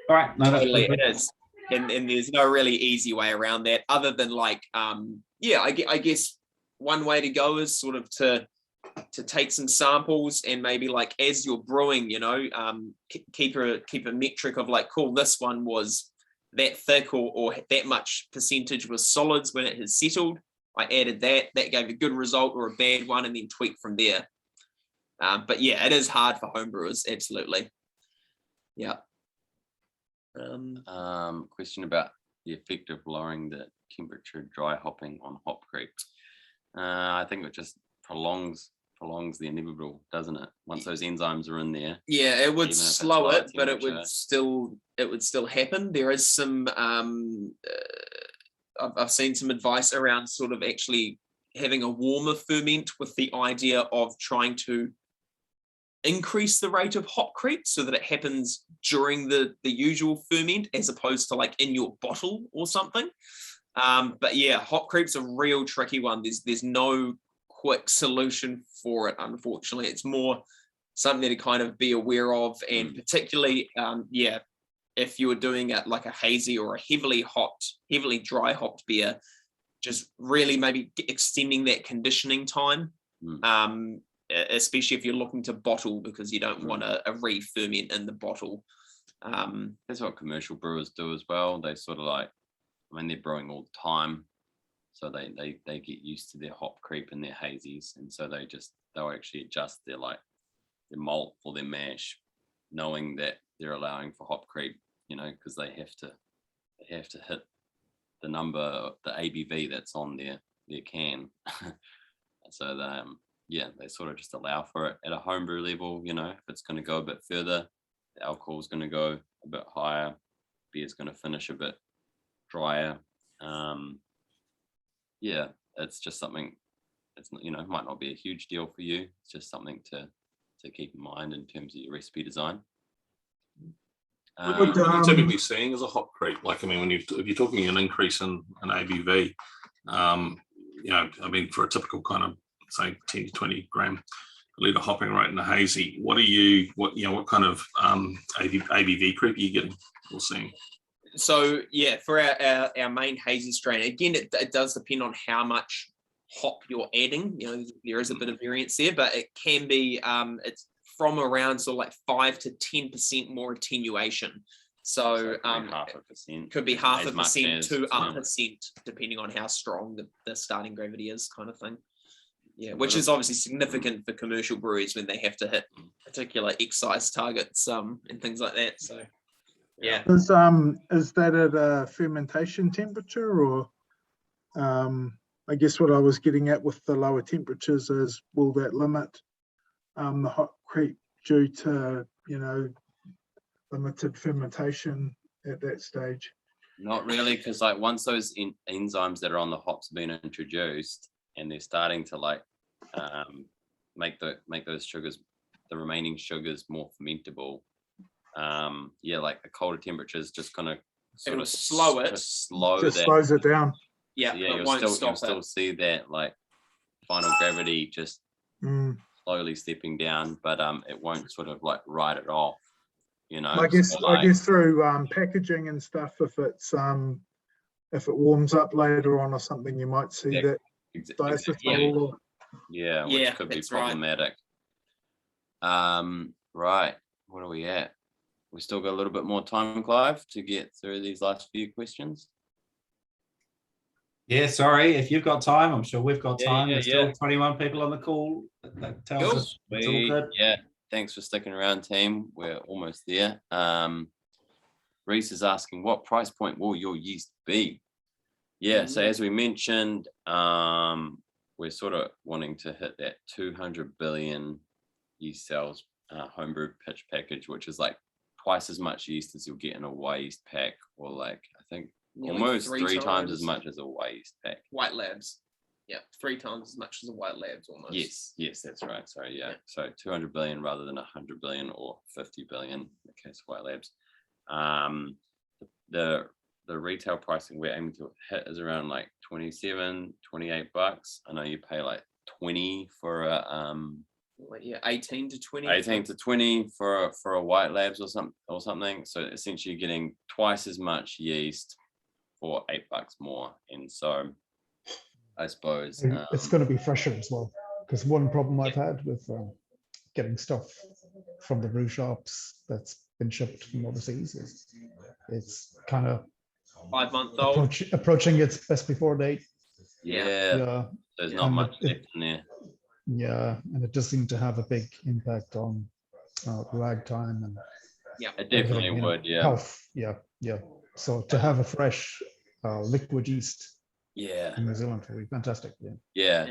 right. No, totally it is, and there's no really easy way around that, other than I guess one way to go is sort of to take some samples and maybe like as you're brewing, keep a metric of like, cool, this one was that thick or that much percentage was solids when it has settled. I added that gave a good result or a bad one, and then tweak from there. But it is hard for homebrewers, absolutely. Yeah. Question about the effect of lowering the temperature dry hopping on hop creep. I think it just prolongs the inevitable, doesn't it? Once those enzymes are in there. Yeah, it would Even if it's slow lower it, but it would temperature. still happen. There is some I've seen some advice around sort of actually having a warmer ferment with the idea of trying to increase the rate of hop creep so that it happens during the usual ferment as opposed to like in your bottle or something. But yeah, hop creep's a real tricky one. There's no quick solution for it, unfortunately. It's more something to kind of be aware of, and particularly if you were doing it like a hazy or a heavily dry hopped beer, just really maybe extending that conditioning time, especially if you're looking to bottle, because you don't want a re-ferment in the bottle. That's what commercial brewers do as well. They sort of like, I mean, they're brewing all the time, so they get used to their hop creep and their hazies, and so they'll actually adjust their malt or their mash, knowing that they're allowing for hop creep, because they have to hit the number, the ABV that's on their can. So they sort of just allow for it at a homebrew level. If it's going to go a bit further, the alcohol is going to go a bit higher, beer's going to finish a bit drier. It's just something. It's might not be a huge deal for you. It's just something to keep in mind in terms of your recipe design. What are you typically seeing as a hop creep? Like, I mean, if you're talking an increase in ABV, for a typical kind of say 10 to 20 gram per litre hopping rate in a hazy, what kind of ABV creep are you getting or seeing? So yeah, for our main hazy strain, again, it does depend on how much hop you're adding. There is a bit of variance there, but it can be it's from around sort of like 5 to 10% more attenuation. So could be half a percent to a percent, depending on how strong the starting gravity is, kind of thing. Yeah, which is obviously significant for commercial breweries when they have to hit particular excise targets and things like that. So yeah. Is that at a fermentation temperature, or I guess what I was getting at with the lower temperatures is, will that limit the hop creep due to limited fermentation at that stage? Not really, because like once those enzymes that are on the hops have been introduced and they're starting to make those sugars, the remaining sugars, more fermentable. Like the colder temperatures just kind of sort of slow it. Slows it down. Yeah, so you'll still see that like final gravity just slowly stepping down, but it won't sort of like ride it off. I guess through packaging and stuff, if it warms up later on or something, you might see that diacetyl. Which could be problematic. Right, what are we at? We still got a little bit more time, Clive, to get through these last few questions. Yeah, sorry, if you've got time, I'm sure we've got time. There's yeah. still 21 people on the call. That tells us it's all good. Yeah, thanks for sticking around, team. We're almost there. Reese is asking, what price point will your yeast be? Yeah, so as we mentioned, we're sort of wanting to hit that 200 billion yeast cells homebrew pitch package, which is like twice as much yeast as you'll get in a white yeast pack, or like I think almost three times as much as a white yeast pack. White labs. Yeah, 3 times as much as a white labs almost. Yes, that's right. Sorry, yeah. So 200 billion rather than 100 billion or 50 billion in the case of white labs. The retail pricing we're aiming to hit is around like 27, 28 bucks. I know you pay like 20 for a 18 to 20. 18 to 20 for a white labs or something. So essentially you're getting twice as much yeast for $8 more. And so I suppose it's going to be fresher as well, because one problem I've had with getting stuff from the brew shops that's been shipped from overseas is it's kind of 5-month-old approaching its best before date. Yeah. There's not much left in there. Yeah, and it does seem to have a big impact on lag time It definitely everything, would. Yeah. health. Yeah. So to have a fresh liquid yeast Yeah. in New Zealand would be fantastic. Yeah. Yeah,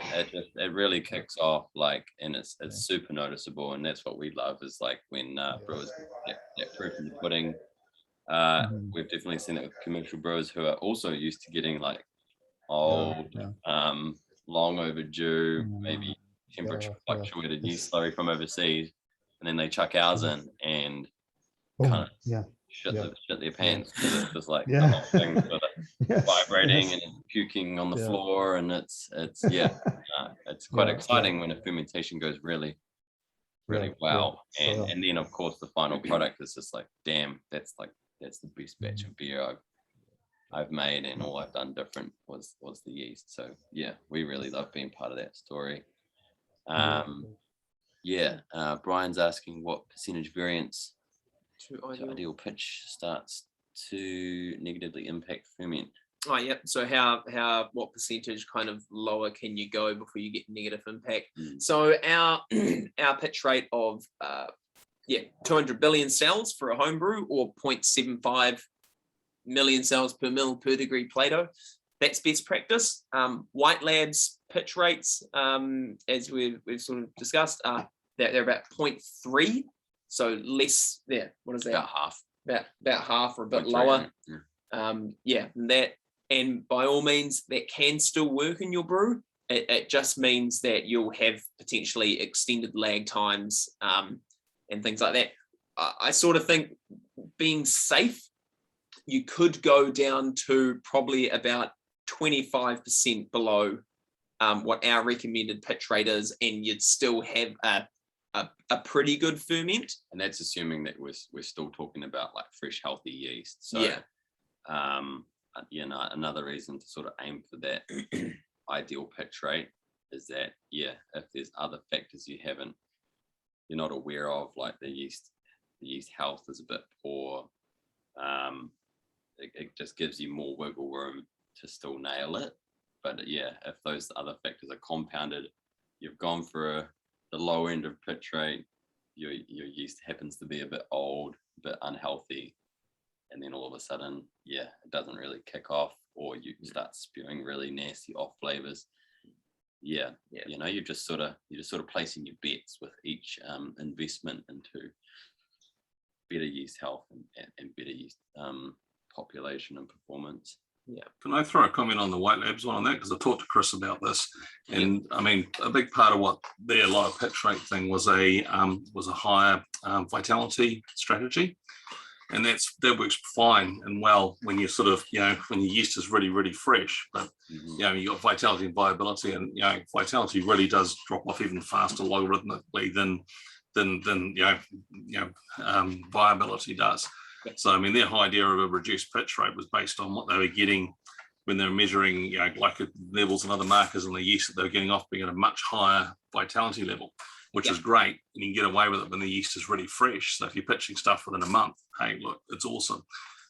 it really kicks off, like, and it's super noticeable, and that's what we love is like when brewers get that proof in the pudding. We've definitely seen it with commercial brewers who are also used to getting like old, long overdue, maybe temperature fluctuated yeast slurry from overseas, and then they chuck ours in and kind of shit their pants because it's just like the whole thing sort of vibrating and puking on the floor, and it's it's quite exciting when a fermentation goes really well, and then of course the final product is just like, damn, that's the best batch of beer I've made, and all I've done different was the yeast. So yeah, we really love being part of that story. Brian's asking what percentage variance to ideal pitch starts to negatively impact ferment. Oh, yeah. So what percentage kind of lower can you go before you get negative impact? So our pitch rate of 200 billion cells for a homebrew, or 0.75 million cells per mil per degree Plato, that's best practice. White Labs pitch rates, as we've sort of discussed, they're about 0.3. So less there. What is that? About half. About half, or a bit lower. That, and by all means, that can still work in your brew. It just means that you'll have potentially extended lag times and things like that. I sort of think, being safe, you could go down to probably about 25% below what our recommended pitch rate is, and you'd still have a pretty good ferment. And that's assuming that we're still talking about like fresh, healthy yeast. So another reason to sort of aim for that ideal pitch rate is that if there's other factors you're not aware of, like the yeast health is a bit poor, it just gives you more wiggle room to still nail it. But if those other factors are compounded, you've gone for the low end of pitch rate, your yeast happens to be a bit old, a bit unhealthy, and then all of a sudden, it doesn't really kick off, or you start spewing really nasty off flavors. You're just sort of placing your bets with each investment into better yeast health and better yeast population and performance. Can I throw a comment on the White Labs one on that? Because I talked to Chris about this, and I mean, a big part of what their lower pitch rate thing was a higher vitality strategy, and that works fine and well when you sort of when your yeast is really, really fresh. But you got vitality and viability, and vitality really does drop off even faster logarithmically than viability does. So I mean, their idea of a reduced pitch rate was based on what they were getting when they were measuring, like levels and other markers in the yeast that they were getting off being at a much higher vitality level, which is great, and you can get away with it when the yeast is really fresh. So if you're pitching stuff within a month, hey, look, it's awesome.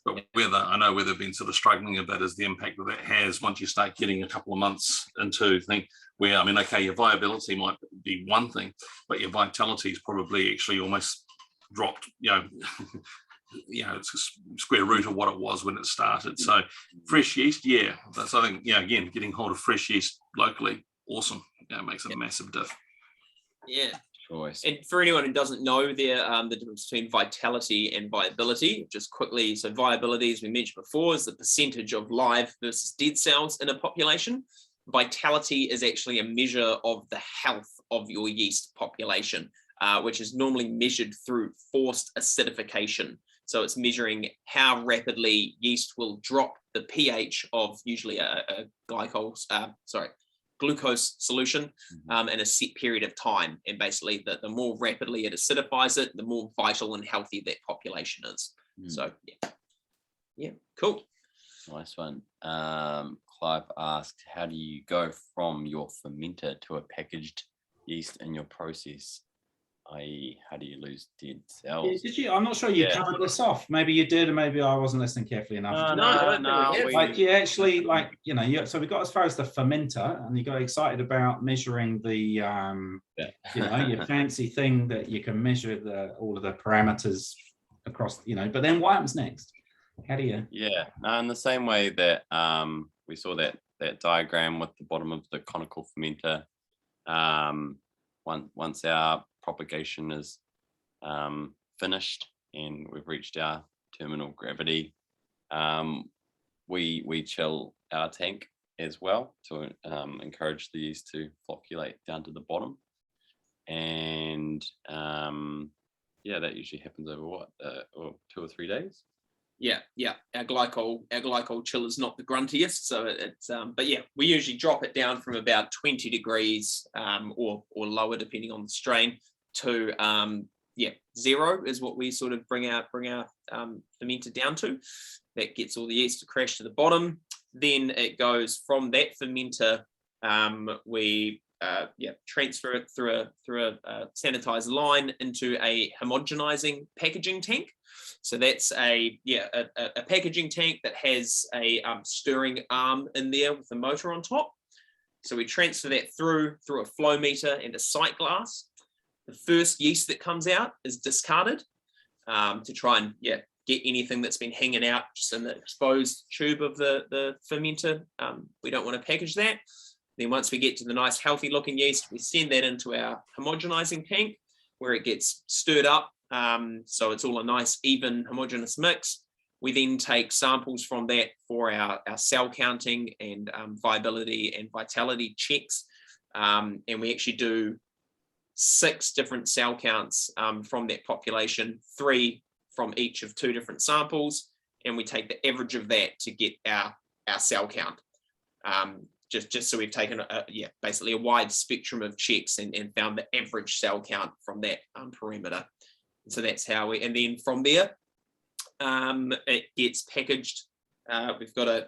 But I know where they've been sort of struggling a bit is the impact that has once you start getting a couple of months into thing where, I mean, okay, your viability might be one thing, but your vitality is probably actually almost dropped, it's a square root of what it was when it started. So fresh yeast, that's, I think, again, getting hold of fresh yeast locally, awesome. It makes a massive diff. Choice. And for anyone who doesn't know the difference between vitality and viability, just quickly, so viability, as we mentioned before, is the percentage of live versus dead cells in a population. Vitality is actually a measure of the health of your yeast population, which is normally measured through forced acidification. So it's measuring how rapidly yeast will drop the pH of usually a glucose solution in a set period of time. And basically, the more rapidly it acidifies it, the more vital and healthy that population is. So, cool. Nice one. Clive asked, how do you go from your fermenter to a packaged yeast in your process? I.e., how do you lose dead cells? Did you? I'm not sure you covered this off. Maybe you did, or maybe I wasn't listening carefully enough. Like you actually, so we got as far as the fermenter, and you got excited about measuring the, your fancy thing that you can measure all of the parameters across, but then what happens next? How do you? Yeah, in the same way that we saw that diagram with the bottom of the conical fermenter. Once our propagation is finished and we've reached our terminal gravity, we chill our tank as well to encourage the yeast to flocculate down to the bottom. And that usually happens over or 2 or 3 days. Yeah. Our glycol chill is not the gruntiest, so it's but yeah, we usually drop it down from about 20 degrees or lower depending on the strain to 0 is what we sort of bring our fermenter down to. That gets all the yeast to crash to the bottom. Then it goes from that fermenter. We transfer it through a sanitized line into a homogenizing packaging tank. So that's a packaging tank that has a stirring arm in there with a motor on top. So we transfer that through a flow meter and a sight glass. The first yeast that comes out is discarded to try and get anything that's been hanging out just in the exposed tube of the fermenter. We don't want to package that. Then once we get to the nice healthy looking yeast, we send that into our homogenizing tank where it gets stirred up. So it's all a nice even homogeneous mix. We then take samples from that for our cell counting and viability and vitality checks. And we actually do 6 different cell counts from that population, 3 from each of 2 different samples. And we take the average of that to get our cell count. Just so we've taken basically a wide spectrum of checks and found the average cell count from that parameter. So that's how and then from there, it gets packaged. We've got a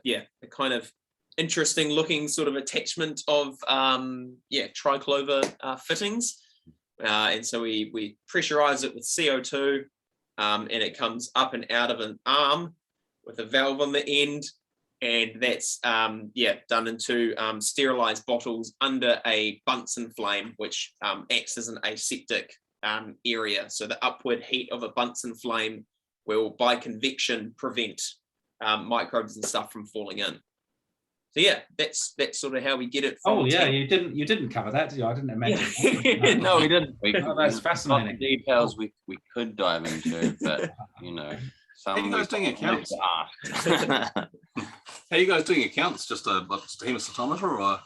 kind of interesting looking sort of attachment of triclover fittings. And so we pressurize it with CO2 and it comes up and out of an arm with a valve on the end. And that's done into sterilized bottles under a Bunsen flame, which acts as an aseptic area. So the upward heat of a Bunsen flame will, by convection, prevent microbes and stuff from falling in. So yeah, that's sort of how we get it. Oh yeah, you didn't cover that, did you? I didn't imagine. Yeah. No, we didn't. That's fascinating. Not the details we could dive into, but How are you guys doing accounts? How are you guys doing accounts? Just a hemocytometer or a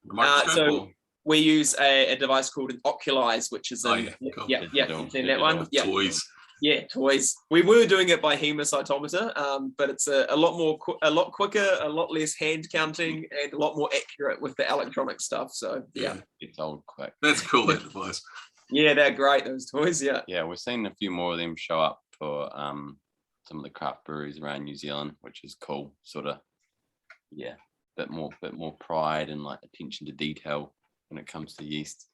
microscope? So we use a device called an Oculize, which is cool. You've seen that one. Yeah, Toys. Yeah, toys. We were doing it by hemocytometer, but it's a lot quicker, a lot less hand counting, and a lot more accurate with the electronic stuff. So yeah, it's old quick. That's cool, that device. Yeah, they're great, those toys. Yeah, we're seeing a few more of them show up for some of the craft breweries around New Zealand, which is cool. Sort of, bit more pride and like attention to detail when it comes to yeast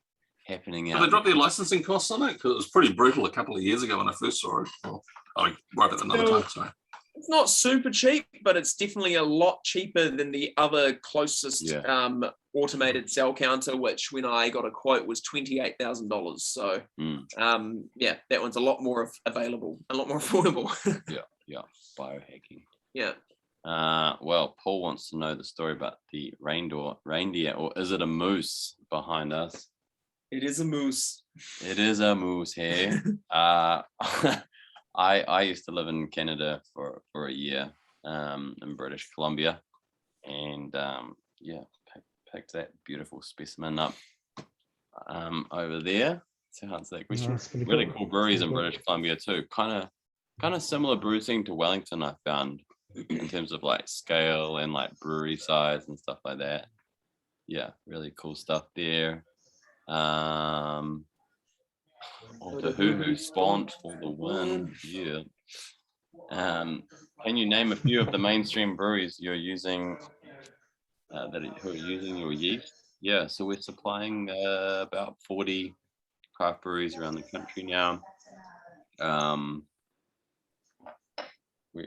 happening out. Did they drop their licensing costs on it? Because it was pretty brutal a couple of years ago when I first saw it. Well, right at another time, sorry. It's not super cheap, but it's definitely a lot cheaper than the other closest automated cell counter, which when I got a quote was $28,000. So that one's a lot more available, a lot more affordable. Biohacking. Yeah. Well, Paul wants to know the story about the reindeer, or is it a moose behind us? It is a moose. It is a moose here. I used to live in Canada for a year in British Columbia, and picked that beautiful specimen up over there. So it's like really cool breweries in British Columbia too. Kind of similar brew scene to Wellington, I found, in terms of like scale and like brewery size and stuff like that. Yeah, really cool stuff there. Or the Hoo spawned for the win. Yeah. Can you name a few of the mainstream breweries you're using who are using your yeast? Yeah, so we're supplying about 40 craft breweries around the country now. We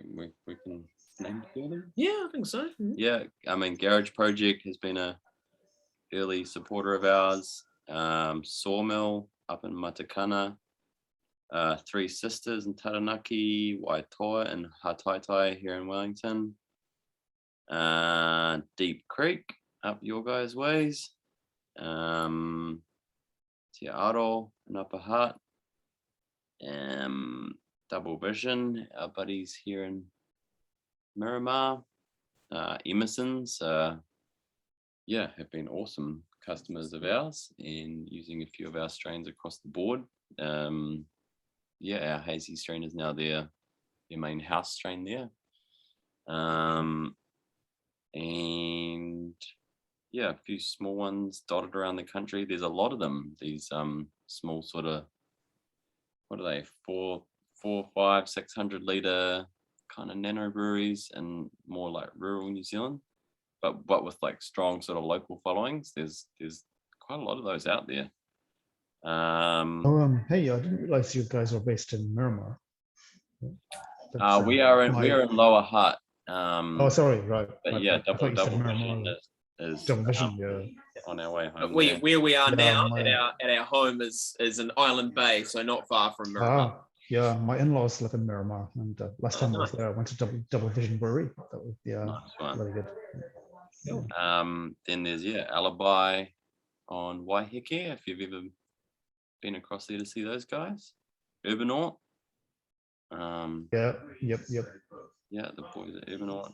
can name a few of them. Yeah, I think so. Mm-hmm. Yeah, I mean, Garage Project has been a early supporter of ours. Sawmill up in Matakana. Three Sisters in Taranaki, Waitoa and Hataitai here in Wellington. Deep Creek up your guys' ways. Te Aro in Upper Hutt. Double Vision, our buddies here in Miramar. Emerson's, have been awesome customers of ours and using a few of our strains across the board. Our hazy strain is now their main house strain there. And a few small ones dotted around the country. There's a lot of them, these small sort of, what are they, 500, 600 litre kind of nano breweries and more like rural New Zealand, but with like strong sort of local followings. There's quite a lot of those out there. Hey, I didn't realize you guys are based in Miramar. We are in Lower Hutt. Oh, sorry, right. But I thought you said Double Miramar. Vision is Double Vision, on our way home. But where we are now my- at our home is an island bay, so not far from Miramar. Yeah, my in-laws live in Miramar, and last time I was nice. there, I went to Double Vision Brewery. That was Nice one. very good. Then there's Alibi on Waiheke, if you've ever been across there to see those guys. Urbanaut. Yep. Yeah, the boys at Urbanaut.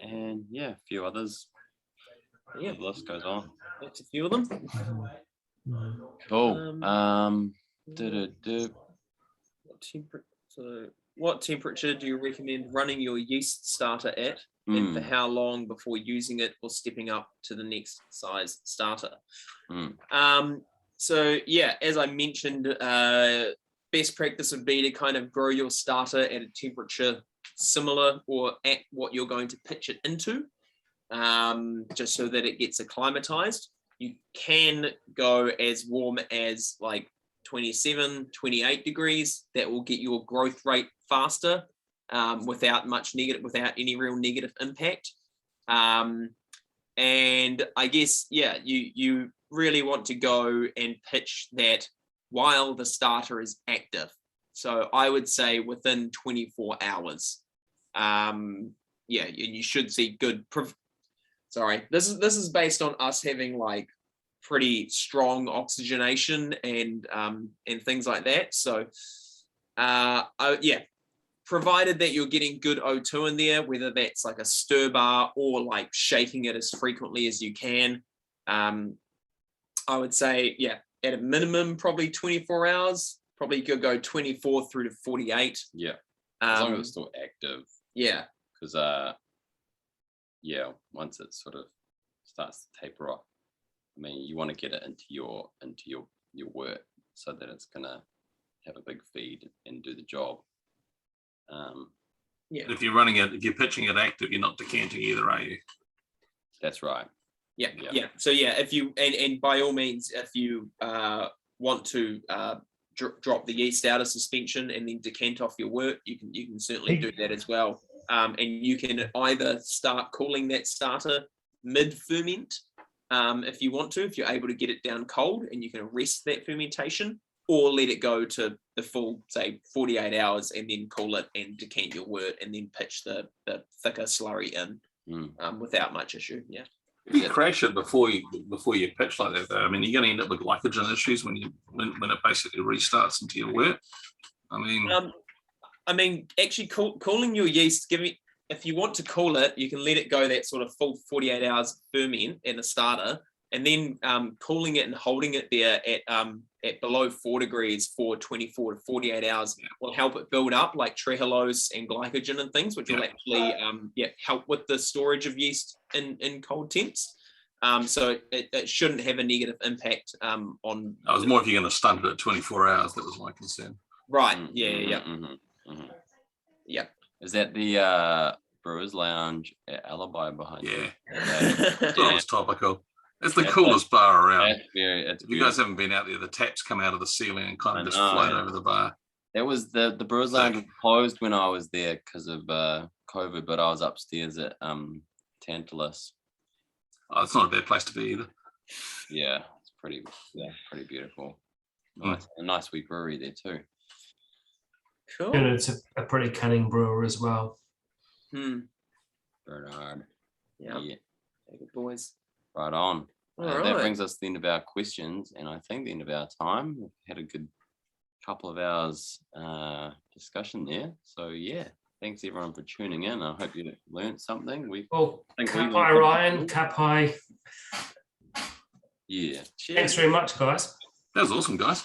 And a few others. Yeah, The list goes on. that's a few of them. Cool. What temperature do you recommend running your yeast starter at, and for how long before using it or stepping up to the next size starter? As I mentioned, best practice would be to kind of grow your starter at a temperature similar or at what you're going to pitch it into, just so that it gets acclimatized. You can go as warm as like 27, 28 degrees. That will get your growth rate faster, without any real negative impact. And I guess, you really want to go and pitch that while the starter is active. So I would say within 24 hours. And you should see good. This is based on us having like pretty strong oxygenation and things like that. So provided that you're getting good O2 in there, whether that's like a stir bar or like shaking it as frequently as you can, I would say at a minimum probably 24 hours. Probably could go 24 through to 48. As long as it's still active. Because once it sort of starts to taper off, I mean, you want to get it into your wort so that it's gonna have a big feed and do the job. If you're pitching it active, you're not decanting either, are you? That's right. So if you and by all means, if you want to drop the yeast out of suspension and then decant off your wort, you can certainly do that as well. And you can either start cooling that starter mid ferment, if you want to, if you're able to get it down cold, and you can arrest that fermentation, or let it go to the full, say, 48 hours and then cool it and decant your wort and then pitch the thicker slurry in without much issue. If you crash it before you pitch like that, though, I mean, you're going to end up with glycogen issues when it basically restarts into your wort. I mean, actually, cooling your yeast, if you want to cool it, you can let it go that sort of full 48 hours ferment in a starter, and then cooling it and holding it there at below 4 degrees for 24 to 48 hours will help it build up like trehalose and glycogen and things, which will actually help with the storage of yeast in cold temps. So it shouldn't have a negative impact on. I was more if you're going to stunt it at 24 hours. That was my concern. Right. Is that the Brewers Lounge at Alibi behind you? That was topical. It's the coolest bar around. If you guys haven't been out there, the taps come out of the ceiling and kind of just float over the bar. That was the Brewers Lounge was closed when I was there because of COVID, but I was upstairs at Tantalus. Oh, it's not a bad place to be either. Yeah, it's pretty beautiful. A nice wee brewery there too. Cool. And it's a pretty cunning brewer as well. Bernard. Yeah. Good boys. Right on. All That right. brings us to the end of our questions, and I think the end of our time. We've had a good couple of hours discussion there. So yeah, thanks everyone for tuning in. I hope you learned something. Well, think we cup learned high, something Ryan. too. Cup high. Yeah. Thanks very much, guys. That was awesome, guys.